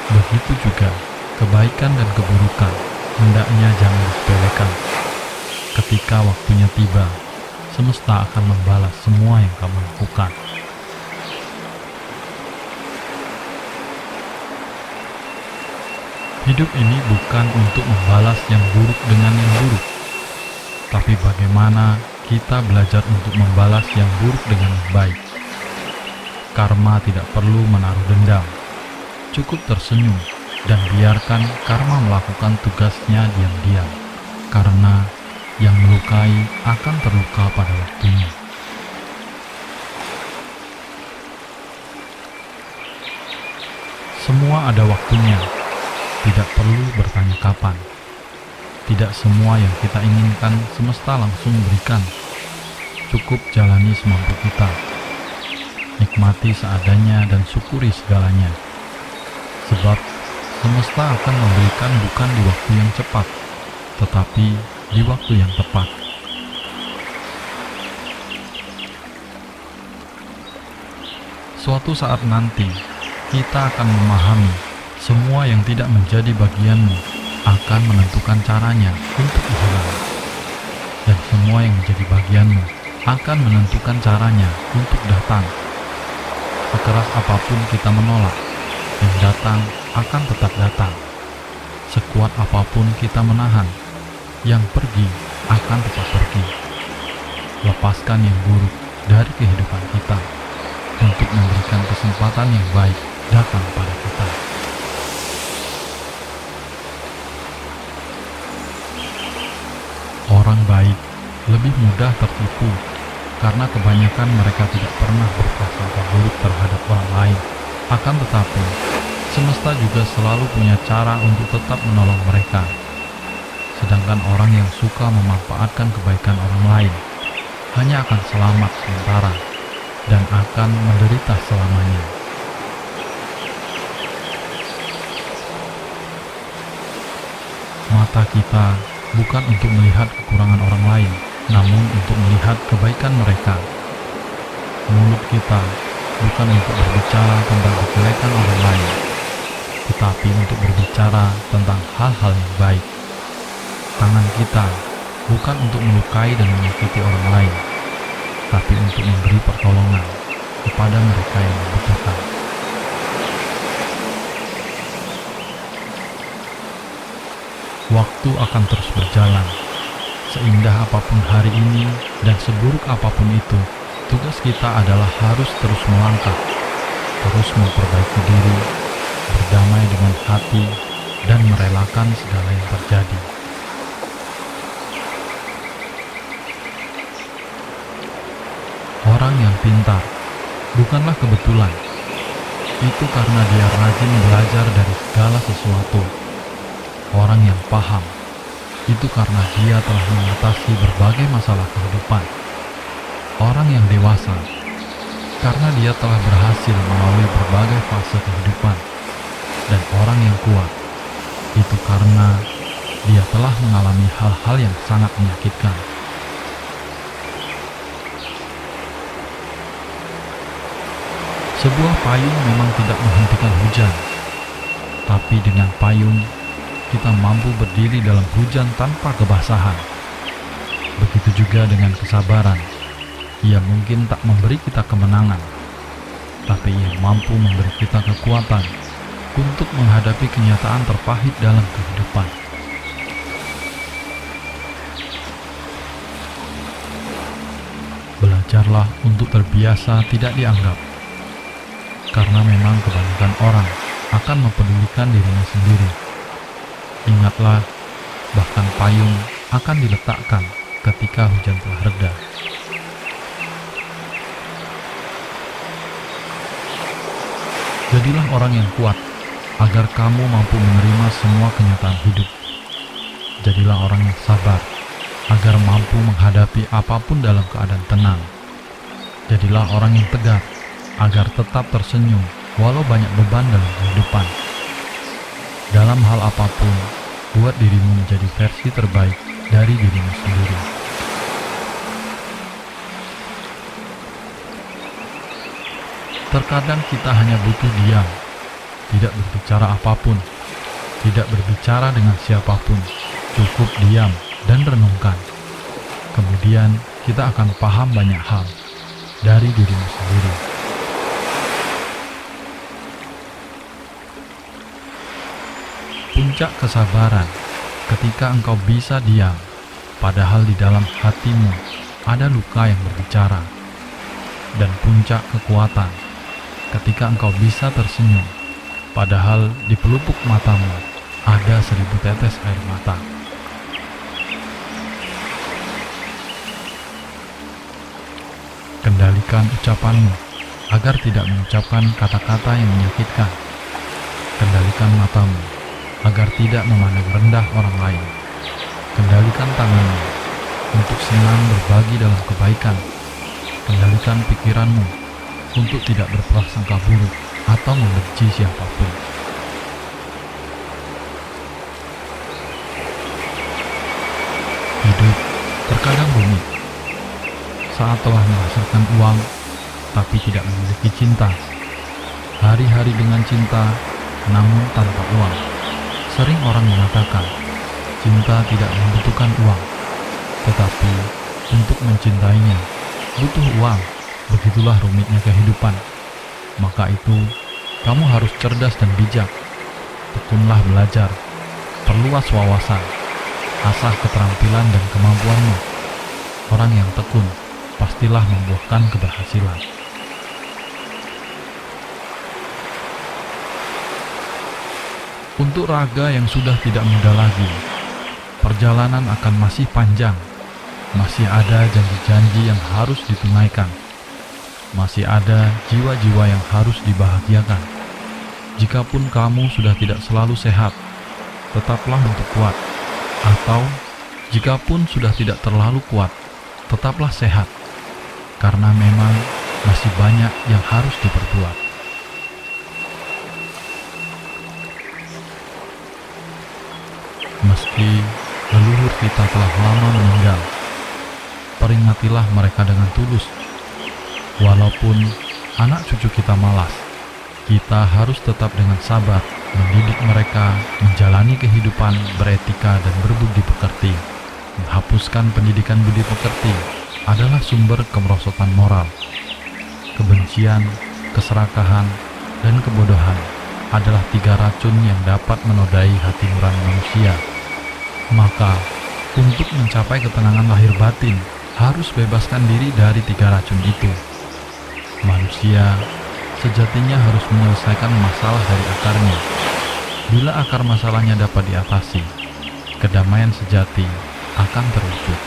Begitu juga, kebaikan dan keburukan hendaknya jangan disepelekan. Ketika waktunya tiba, semesta akan membalas semua yang kamu lakukan. Hidup ini bukan untuk membalas yang buruk dengan yang buruk, tapi bagaimana kita belajar untuk membalas yang buruk dengan yang baik. Karma tidak perlu menaruh dendam, cukup tersenyum dan biarkan karma melakukan tugasnya diam-diam, karena yang melukai akan terluka pada waktunya. Semua ada waktunya. Tidak perlu bertanya kapan. Tidak semua yang kita inginkan semesta langsung berikan. Cukup jalani semampu kita. Nikmati seadanya dan syukuri segalanya. Sebab semesta akan memberikan bukan di waktu yang cepat, tetapi di waktu yang tepat. Suatu saat nanti, kita akan memahami semua yang tidak menjadi bagianmu akan menentukan caranya untuk hilang. Dan semua yang menjadi bagianmu akan menentukan caranya untuk datang. Sekeras apapun kita menolak, yang datang akan tetap datang. Sekuat apapun kita menahan, yang pergi akan tetap pergi. Lepaskan yang buruk dari kehidupan kita untuk memberikan kesempatan yang baik datang pada kita. Orang baik lebih mudah tertipu karena kebanyakan mereka tidak pernah berprasangka buruk terhadap orang lain. Akan tetapi, semesta juga selalu punya cara untuk tetap menolong mereka. Sedangkan orang yang suka memanfaatkan kebaikan orang lain hanya akan selamat sementara dan akan menderita selamanya. Mata kita bukan untuk melihat kekurangan orang lain, namun untuk melihat kebaikan mereka. Mulut kita bukan untuk berbicara tentang kejelekan orang lain, tetapi untuk berbicara tentang hal-hal yang baik. Tangan kita bukan untuk melukai dan menyakiti orang lain, tapi untuk memberi pertolongan kepada mereka yang membutuhkan. Waktu akan terus berjalan. Seindah apapun hari ini dan seburuk apapun itu, tugas kita adalah harus terus melangkah, terus memperbaiki diri, berdamai dengan hati, dan merelakan segala yang terjadi. Orang yang pintar bukanlah kebetulan. Itu karena dia rajin belajar dari segala sesuatu. Orang yang paham, itu karena dia telah mengatasi berbagai masalah kehidupan. Orang yang dewasa, karena dia telah berhasil melalui berbagai fase kehidupan. Dan orang yang kuat, itu karena dia telah mengalami hal-hal yang sangat menyakitkan. Sebuah payung memang tidak menghentikan hujan, tapi dengan payung, kita mampu berdiri dalam hujan tanpa kebasahan. Begitu juga dengan kesabaran. Ia mungkin tak memberi kita kemenangan, tapi ia mampu memberi kita kekuatan untuk menghadapi kenyataan terpahit dalam kehidupan. Belajarlah untuk terbiasa tidak dianggap, karena memang kebanyakan orang akan mempedulikan dirinya sendiri. Ingatlah, bahkan payung akan diletakkan ketika hujan telah reda. Jadilah orang yang kuat, agar kamu mampu menerima semua kenyataan hidup. Jadilah orang yang sabar, agar mampu menghadapi apapun dalam keadaan tenang. Jadilah orang yang tegar, agar tetap tersenyum walau banyak beban dalam kehidupan. Dalam hal apapun, buat dirimu menjadi versi terbaik dari dirimu sendiri. Terkadang kita hanya butuh diam, tidak berbicara apapun, tidak berbicara dengan siapapun, cukup diam dan renungkan. Kemudian kita akan paham banyak hal dari dirimu sendiri. Puncak kesabaran ketika engkau bisa diam, padahal di dalam hatimu ada luka yang berbicara. Dan puncak kekuatan ketika engkau bisa tersenyum, padahal di pelupuk matamu ada 1000 tetes air mata. Kendalikan ucapanmu agar tidak mengucapkan kata-kata yang menyakitkan. Kendalikan matamu agar tidak memandang rendah orang lain. Kendalikan tanganmu untuk senang berbagi dalam kebaikan. Kendalikan pikiranmu untuk tidak berprasangka buruk atau membenci siapapun. Hidup terkadang rumit. Saat telah menghasilkan uang, tapi tidak memiliki cinta. Hari-hari dengan cinta, namun tanpa uang. Sering orang mengatakan, cinta tidak membutuhkan uang. Tetapi, untuk mencintainya, butuh uang. Begitulah rumitnya kehidupan. Maka itu, kamu harus cerdas dan bijak. Tekunlah belajar, perluas wawasan, asah keterampilan dan kemampuanmu. Orang yang tekun pastilah membuahkan keberhasilan. Untuk raga yang sudah tidak muda lagi, perjalanan akan masih panjang. Masih ada janji-janji yang harus ditunaikan. Masih ada jiwa-jiwa yang harus dibahagiakan. Jikapun kamu sudah tidak selalu sehat, tetaplah untuk kuat. Atau, jikapun sudah tidak terlalu kuat, tetaplah sehat. Karena memang masih banyak yang harus diperbuat. Meski leluhur kita telah lama meninggal, peringatilah mereka dengan tulus. Walaupun anak cucu kita malas, kita harus tetap dengan sabar mendidik mereka menjalani kehidupan beretika dan berbudi pekerti. Menghapuskan pendidikan budi pekerti adalah sumber kemerosotan moral. Kebencian, keserakahan, dan kebodohan adalah 3 racun yang dapat menodai hati nurani manusia. Maka, untuk mencapai ketenangan lahir batin, harus bebaskan diri dari 3 racun itu. Manusia sejatinya harus menyelesaikan masalah dari akarnya. Bila akar masalahnya dapat diatasi, kedamaian sejati akan terwujud.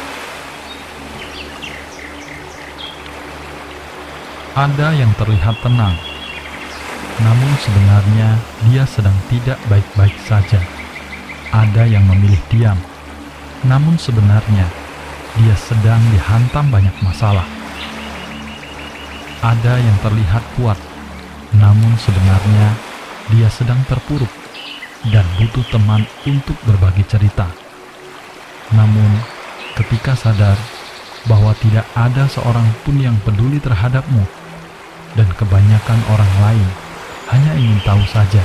Ada yang terlihat tenang, namun sebenarnya dia sedang tidak baik-baik saja. Ada yang memilih diam, namun sebenarnya dia sedang dihantam banyak masalah. Ada yang terlihat kuat, namun sebenarnya dia sedang terpuruk dan butuh teman untuk berbagi cerita. Namun, ketika sadar bahwa tidak ada seorang pun yang peduli terhadapmu, dan kebanyakan orang lain hanya ingin tahu saja,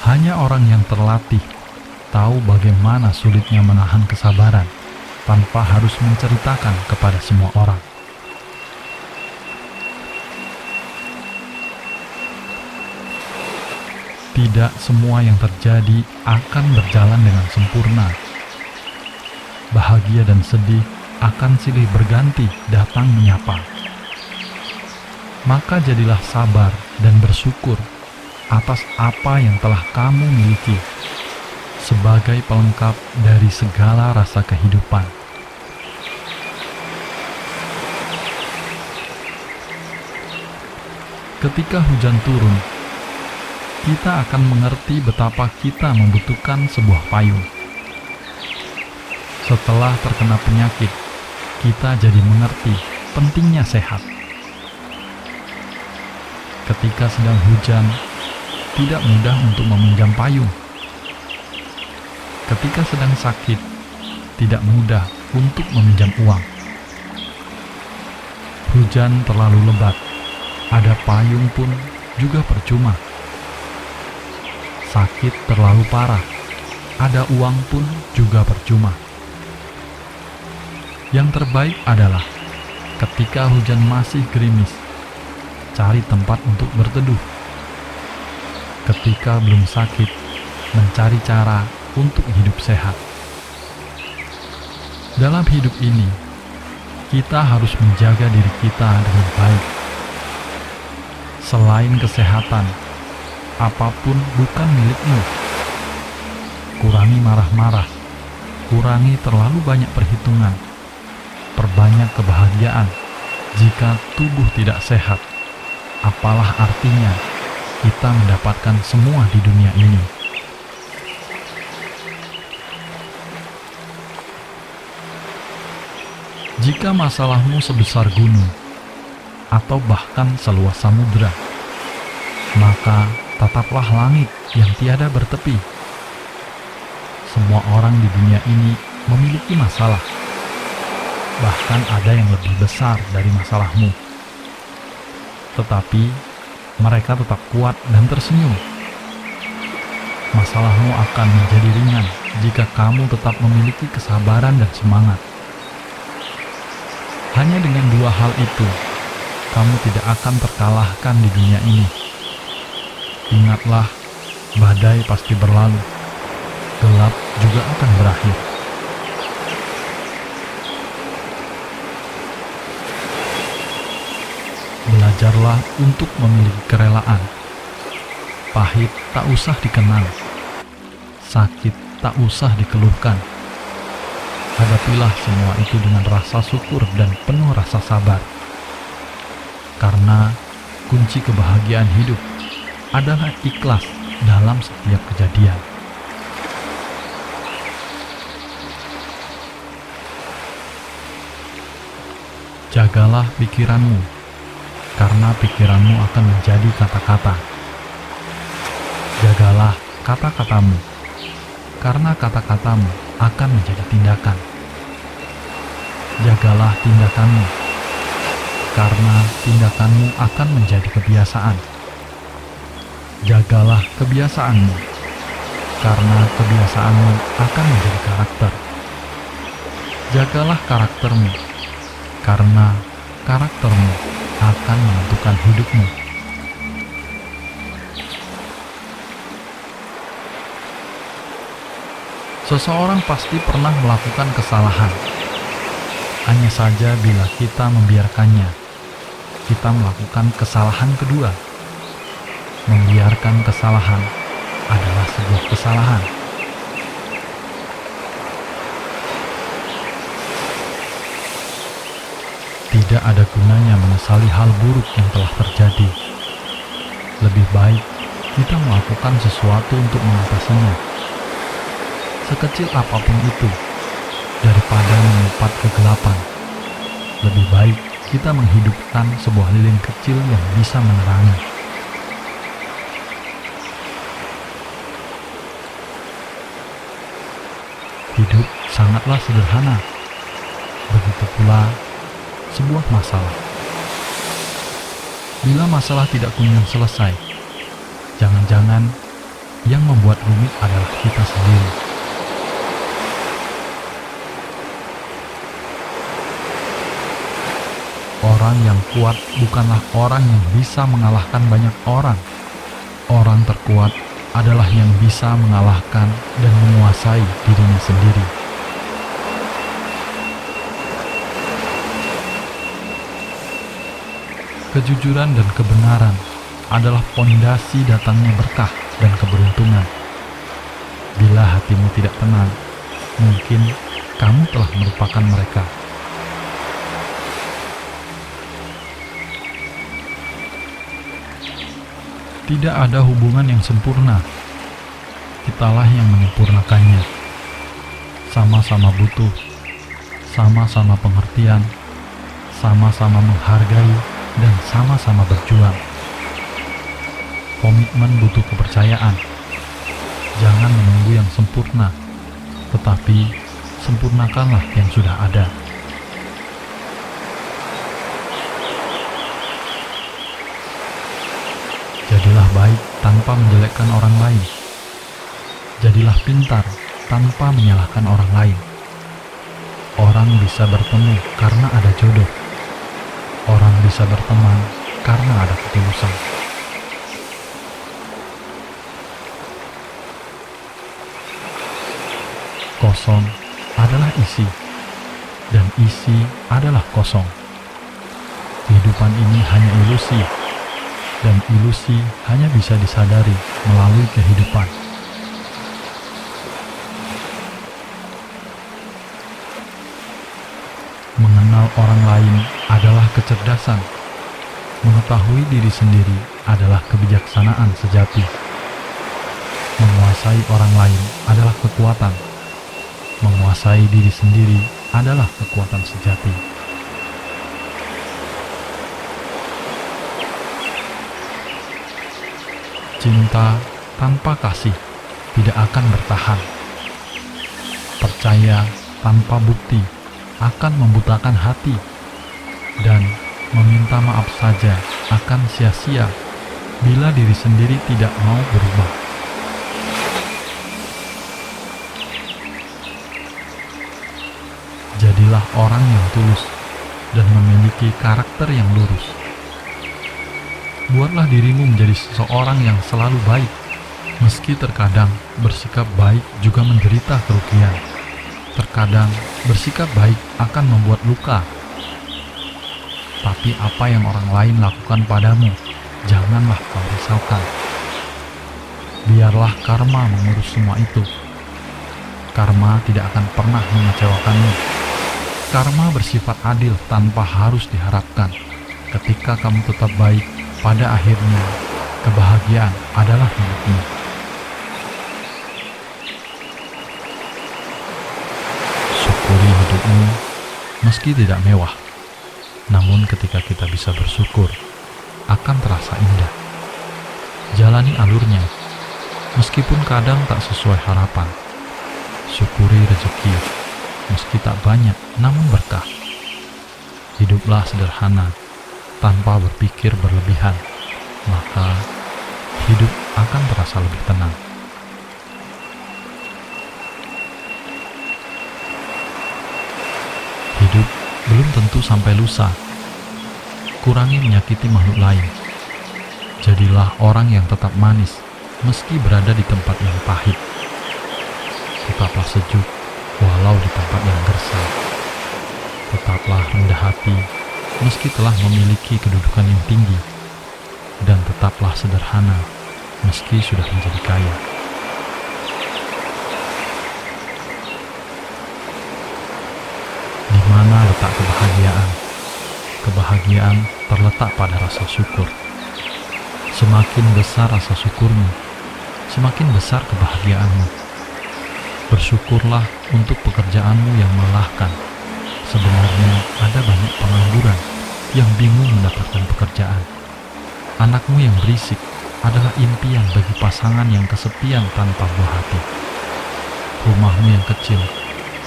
hanya orang yang terlatih tahu bagaimana sulitnya menahan kesabaran tanpa harus menceritakan kepada semua orang. Tidak semua yang terjadi akan berjalan dengan sempurna. Bahagia dan sedih akan silih berganti datang menyapa. Maka jadilah sabar dan bersyukur atas apa yang telah kamu miliki sebagai pelengkap dari segala rasa kehidupan. Ketika hujan turun, kita akan mengerti betapa kita membutuhkan sebuah payung. Setelah terkena penyakit, kita jadi mengerti pentingnya sehat. Ketika sedang hujan, tidak mudah untuk meminjam payung. Ketika sedang sakit, tidak mudah untuk meminjam uang. Hujan terlalu lebat, ada payung pun juga percuma. Sakit terlalu parah, ada uang pun juga percuma. Yang terbaik adalah ketika hujan masih gerimis, cari tempat untuk berteduh. Ketika belum sakit, mencari cara untuk hidup sehat. Dalam hidup ini, kita harus menjaga diri kita dengan baik. Selain kesehatan, apapun bukan milikmu. Kurangi marah-marah, kurangi terlalu banyak perhitungan, perbanyak kebahagiaan. Jika tubuh tidak sehat, apalah artinya kita mendapatkan semua di dunia ini? Jika masalahmu sebesar gunung, atau bahkan seluas samudra, maka tataplah langit yang tiada bertepi. Semua orang di dunia ini memiliki masalah. Bahkan ada yang lebih besar dari masalahmu. Tetapi mereka tetap kuat dan tersenyum. Masalahmu akan menjadi ringan jika kamu tetap memiliki kesabaran dan semangat. Hanya dengan dua hal itu, kamu tidak akan terkalahkan di dunia ini. Ingatlah, badai pasti berlalu, gelap juga akan berakhir. Belajarlah untuk memiliki kerelaan. Pahit tak usah dikenang, sakit tak usah dikeluhkan. Hadapilah semua itu dengan rasa syukur dan penuh rasa sabar. Karena kunci kebahagiaan hidup adalah ikhlas dalam setiap kejadian. Jagalah pikiranmu, karena pikiranmu akan menjadi kata-kata. Jagalah kata-katamu, karena kata-katamu akan menjadi tindakan. Jagalah tindakanmu, karena tindakanmu akan menjadi kebiasaan. Jagalah kebiasaanmu, karena kebiasaanmu akan menjadi karakter. Jagalah karaktermu, karena karaktermu akan menentukan hidupmu. Seseorang pasti pernah melakukan kesalahan. Hanya saja bila kita membiarkannya, kita melakukan kesalahan kedua. Membiarkan kesalahan adalah sebuah kesalahan. Tidak ada gunanya menyesali hal buruk yang telah terjadi. Lebih baik kita melakukan sesuatu untuk mengatasinya. Sekecil apapun itu, daripada mengumpat kegelapan, lebih baik kita menghidupkan sebuah lilin kecil yang bisa menerangi. Hidup sangatlah sederhana. Begitu pula sebuah masalah. Bila masalah tidak kunjung selesai, jangan-jangan yang membuat rumit adalah kita sendiri. Orang yang kuat bukanlah orang yang bisa mengalahkan banyak orang. Orang terkuat adalah yang bisa mengalahkan dan menguasai dirinya sendiri. Kejujuran dan kebenaran adalah pondasi datangnya berkah dan keberuntungan. Bila hatimu tidak tenang, mungkin kamu telah melupakan mereka. Tidak ada hubungan yang sempurna. Kitalah yang menyempurnakannya. Sama-sama butuh, sama-sama pengertian, sama-sama menghargai, dan sama-sama berjuang. Komitmen butuh kepercayaan. Jangan menunggu yang sempurna, tetapi sempurnakanlah yang sudah ada. Jadilah baik tanpa menjelekkan orang lain. Jadilah pintar tanpa menyalahkan orang lain. Orang bisa bertemu karena ada jodoh. Orang bisa berteman karena ada ketulusan. Kosong adalah isi, dan isi adalah kosong. Kehidupan ini hanya ilusi, dan ilusi hanya bisa disadari melalui kehidupan. Mengenal orang lain adalah kecerdasan. Mengetahui diri sendiri adalah kebijaksanaan sejati. Menguasai orang lain adalah kekuatan. Menguasai diri sendiri adalah kekuatan sejati. Cinta tanpa kasih tidak akan bertahan. Percaya tanpa bukti akan membutakan hati, dan meminta maaf saja akan sia-sia bila diri sendiri tidak mau berubah. Jadilah orang yang tulus dan memiliki karakter yang lurus. Buatlah dirimu menjadi seseorang yang selalu baik, meski terkadang bersikap baik juga menderita kerugian. Terkadang bersikap baik akan membuat luka. Tapi apa yang orang lain lakukan padamu, janganlah kau risaukan. Biarlah karma mengurus semua itu. Karma tidak akan pernah mengecewakanmu. Karma bersifat adil tanpa harus diharapkan. Ketika kamu tetap baik, pada akhirnya kebahagiaan adalah milikmu. Syukuri hidupmu meski tidak mewah. Namun ketika kita bisa bersyukur, akan terasa indah. Jalani alurnya, meskipun kadang tak sesuai harapan. Syukuri rezeki, meski tak banyak namun berkah. Hiduplah sederhana, tanpa berpikir berlebihan, maka hidup akan terasa lebih tenang. Hidup belum tentu sampai lusa. Kurangi menyakiti makhluk lain. Jadilah orang yang tetap manis, meski berada di tempat yang pahit. Tetaplah sejuk, walau di tempat yang gersang. Tetaplah rendah hati, meski telah memiliki kedudukan yang tinggi, dan tetaplah sederhana, meski sudah menjadi kaya. Di mana letak kebahagiaan? Kebahagiaan terletak pada rasa syukur. Semakin besar rasa syukurmu, semakin besar kebahagiaanmu. Bersyukurlah untuk pekerjaanmu yang melelahkan. Sebenarnya ada banyak pengangguran yang bingung mendapatkan pekerjaan. Anakmu yang berisik adalah impian bagi pasangan yang kesepian tanpa buah hati. Rumahmu yang kecil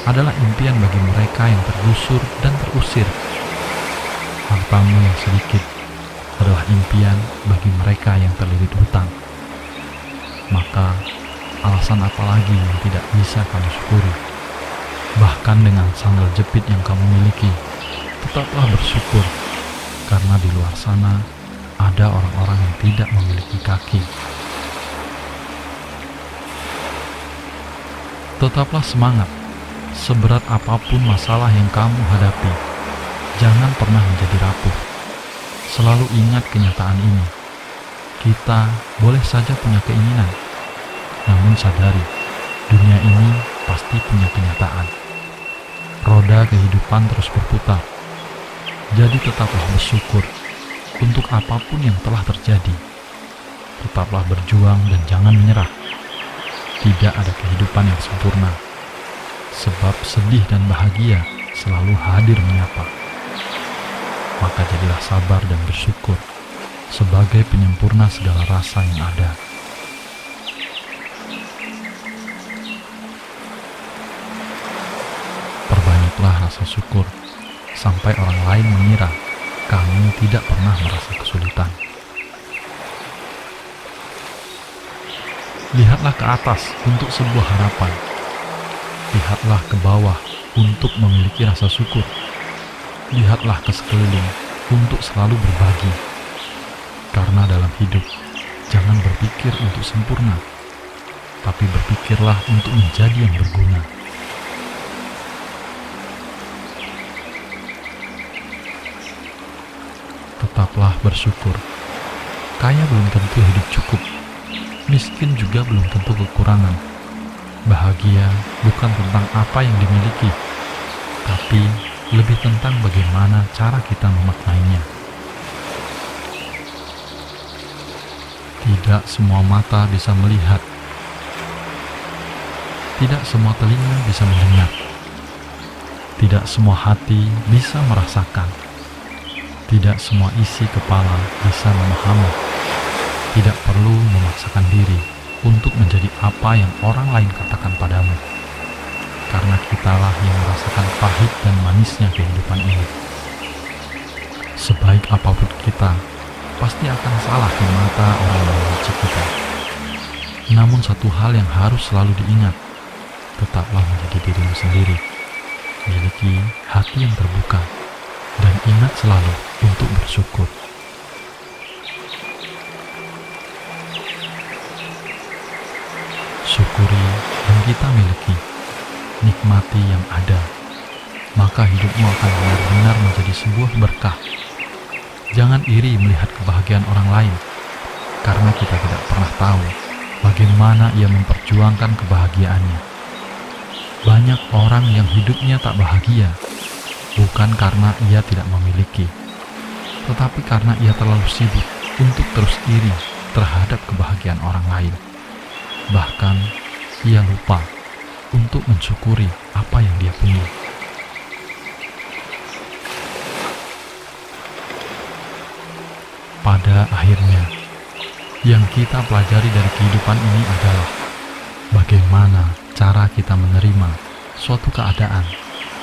adalah impian bagi mereka yang tergusur dan terusir. Hartamu yang sedikit adalah impian bagi mereka yang terlilit hutang. Maka, alasan apa lagi yang tidak bisa kamu syukuri? Bahkan dengan sandal jepit yang kamu miliki, tetaplah bersyukur, karena di luar sana ada orang-orang yang tidak memiliki kaki. Tetaplah semangat, seberat apapun masalah yang kamu hadapi. Jangan pernah menjadi rapuh. Selalu ingat kenyataan ini. Kita boleh saja punya keinginan, namun sadari, dunia ini pasti punya kenyataan. Roda kehidupan terus berputar. Jadi tetaplah bersyukur untuk apapun yang telah terjadi. tetaplah berjuang dan jangan menyerah. Tidak ada kehidupan yang sempurna, sebab sedih dan bahagia selalu hadir menyapa. Maka jadilah sabar dan bersyukur sebagai penyempurna segala rasa yang ada. Perbanyaklah rasa syukur sampai orang lain mengira kamu tidak pernah merasa kesulitan. Lihatlah ke atas untuk sebuah harapan. Lihatlah ke bawah untuk memiliki rasa syukur. Lihatlah ke sekeliling untuk selalu berbagi. Karena dalam hidup, jangan berpikir untuk sempurna, tapi berpikirlah untuk menjadi yang berguna. Tetaplah bersyukur. Kaya belum tentu hidup cukup. Miskin juga belum tentu kekurangan. Bahagia bukan tentang apa yang dimiliki, tapi lebih tentang bagaimana cara kita memaknainya. Tidak semua mata bisa melihat. Tidak semua telinga bisa mendengar. Tidak semua hati bisa merasakan. Tidak semua isi kepala bisa memahami. Tidak perlu memaksakan diri untuk menjadi apa yang orang lain katakan padamu, karena kitalah yang merasakan pahit dan manisnya kehidupan ini. Sebaik apapun kita, pasti akan salah di mata orang yang membenci kita. Namun satu hal yang harus selalu diingat, tetaplah menjadi dirimu sendiri. Miliki hati yang terbuka, dan ingat selalu untuk bersyukur. Syukuri yang kita miliki, nikmati yang ada, maka hidupmu akan benar-benar menjadi sebuah berkah. Jangan iri melihat kebahagiaan orang lain, karena kita tidak pernah tahu bagaimana ia memperjuangkan kebahagiaannya. Banyak orang yang hidupnya tak bahagia, bukan karena ia tidak memiliki, tetapi karena ia terlalu sibuk untuk terus iri terhadap kebahagiaan orang lain. Bahkan, ia lupa untuk mensyukuri apa yang dia punya. Pada akhirnya, yang kita pelajari dari kehidupan ini adalah bagaimana cara kita menerima suatu keadaan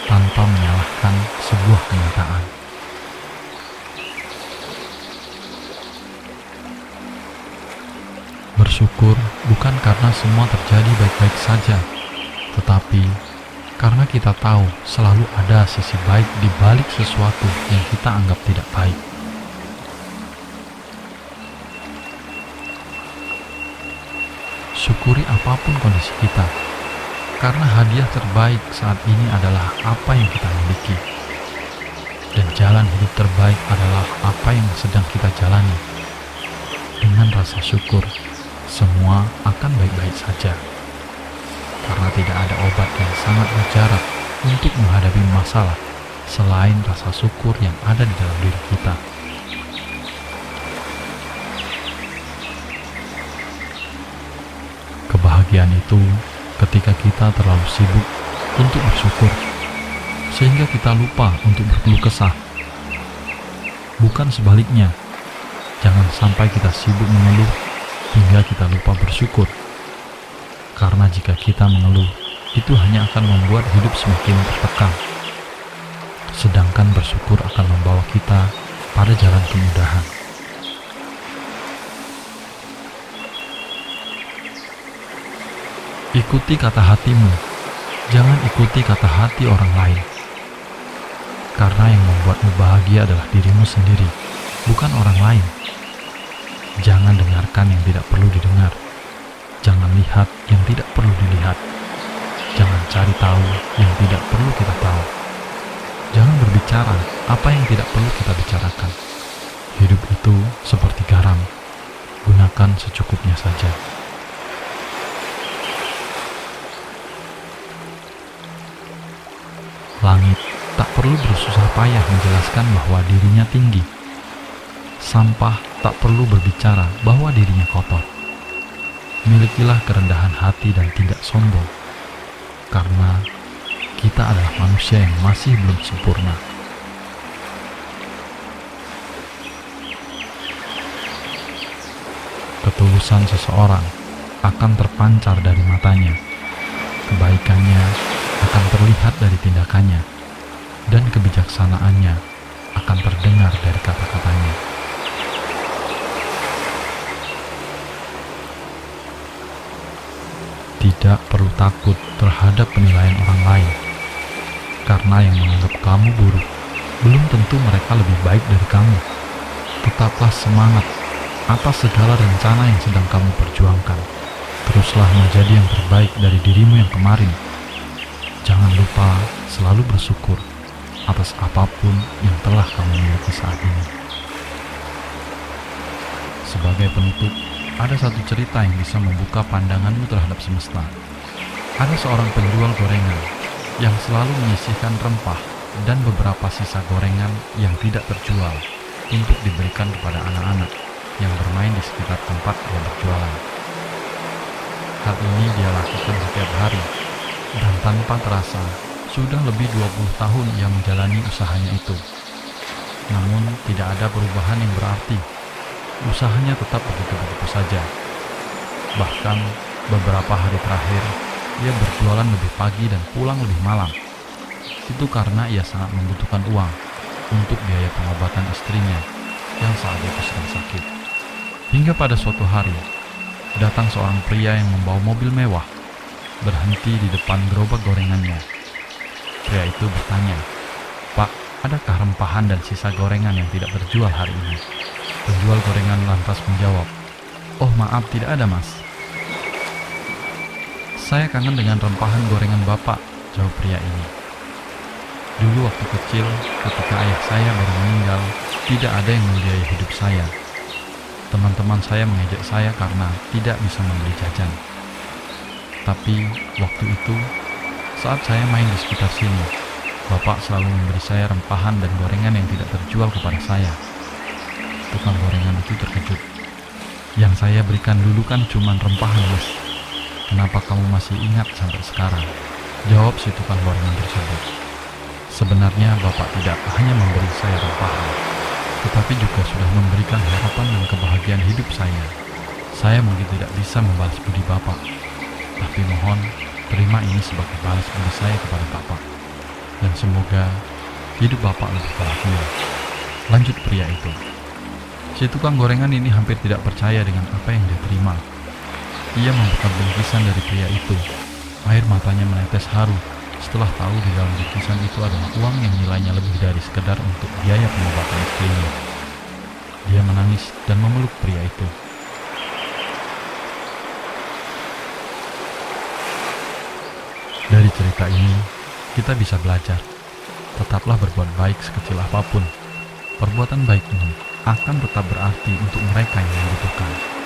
tanpa menyalahkan sebuah kenyataan. Bersyukur bukan karena semua terjadi baik-baik saja, tetapi karena kita tahu selalu ada sisi baik di balik sesuatu yang kita anggap tidak baik. Syukuri apapun kondisi kita, karena hadiah terbaik saat ini adalah apa yang kita miliki. Dan jalan hidup terbaik adalah apa yang sedang kita jalani. Dengan rasa syukur, semua akan baik-baik saja. Karena tidak ada obat yang sangat mujarab untuk menghadapi masalah selain rasa syukur yang ada di dalam diri kita. Kebahagiaan itu ketika kita terlalu sibuk untuk bersyukur, sehingga kita lupa untuk berkeluh kesah. Bukan sebaliknya, jangan sampai kita sibuk mengeluh hingga kita lupa bersyukur. Karena jika kita mengeluh, itu hanya akan membuat hidup semakin tertekan. Sedangkan bersyukur akan membawa kita pada jalan kemudahan. Ikuti kata hatimu, jangan ikuti kata hati orang lain. Karena yang membuatmu bahagia adalah dirimu sendiri, bukan orang lain. Jangan dengarkan yang tidak perlu didengar. Jangan lihat yang tidak perlu dilihat. Jangan cari tahu yang tidak perlu kita tahu. Jangan berbicara apa yang tidak perlu kita bicarakan. Hidup itu seperti garam. Gunakan secukupnya saja. Langit tak perlu bersusah payah menjelaskan bahwa dirinya tinggi. Sampah tak perlu berbicara bahwa dirinya kotor. Milikilah kerendahan hati dan tidak sombong, karena kita adalah manusia yang masih belum sempurna. Ketulusan seseorang akan terpancar dari matanya, kebaikannya akan terlihat dari tindakannya, dan kebijaksanaannya akan terdengar dari kata-katanya. Tidak perlu takut terhadap penilaian orang lain, karena yang menganggap kamu buruk belum tentu mereka lebih baik dari kamu. Tetaplah semangat atas segala rencana yang sedang kamu perjuangkan. Teruslah menjadi yang terbaik dari dirimu yang kemarin. Jangan lupa selalu bersyukur atas apapun yang telah kamu miliki saat ini. Sebagai penutup, ada satu cerita yang bisa membuka pandanganmu terhadap semesta. Ada seorang penjual gorengan yang selalu menyisihkan rempah dan beberapa sisa gorengan yang tidak terjual untuk diberikan kepada anak-anak yang bermain di sekitar tempat dia berjualan. Hal ini dia lakukan setiap hari, dan tanpa terasa sudah lebih 20 tahun ia menjalani usahanya itu. Namun tidak ada perubahan yang berarti. Usahanya tetap begitu-begitu saja. Bahkan beberapa hari terakhir ia berjualan lebih pagi dan pulang lebih malam. Itu karena ia sangat membutuhkan uang untuk biaya pengobatan istrinya yang saat itu sedang sakit. Hingga pada suatu hari, datang seorang pria yang membawa mobil mewah, berhenti di depan gerobak gorengannya. Pria itu bertanya, "Pak, adakah rempahan dan sisa gorengan yang tidak terjual hari ini?" Penjual gorengan lantas menjawab, "Oh maaf, tidak ada mas. Saya kangen dengan rempahan gorengan Bapak," jawab pria ini. "Dulu waktu kecil, ketika ayah saya baru meninggal, tidak ada yang membiayai hidup saya. Teman-teman saya mengejek saya karena tidak bisa membeli jajan. Tapi waktu itu, saat saya main di sekitar sini, Bapak selalu memberi saya rempahan dan gorengan yang tidak terjual kepada saya." Tukang gorengan itu terkejut. "Yang saya berikan dulu kan cuma rempahan, mas. Kenapa kamu masih ingat sampai sekarang?" jawab si tukang gorengan tersebut. "Sebenarnya Bapak tidak hanya memberi saya rempahan, tetapi juga sudah memberikan harapan dan kebahagiaan hidup saya. Saya mungkin tidak bisa membalas budi Bapak, tapi mohon terima ini sebagai balas budi saya kepada Bapak. Dan semoga hidup Bapak lebih bahagia," lanjut pria itu. Si tukang gorengan ini hampir tidak percaya dengan apa yang dia terima. Ia membuka bingkisan dari pria itu. Air matanya menetes haru setelah tahu di dalam bingkisan itu adalah uang yang nilainya lebih dari sekedar untuk biaya pengobatan istrinya. Dia menangis dan memeluk pria itu. Dari cerita ini, kita bisa belajar. Tetaplah berbuat baik sekecil apapun. Perbuatan baik ini akan tetap berarti untuk mereka yang membutuhkan.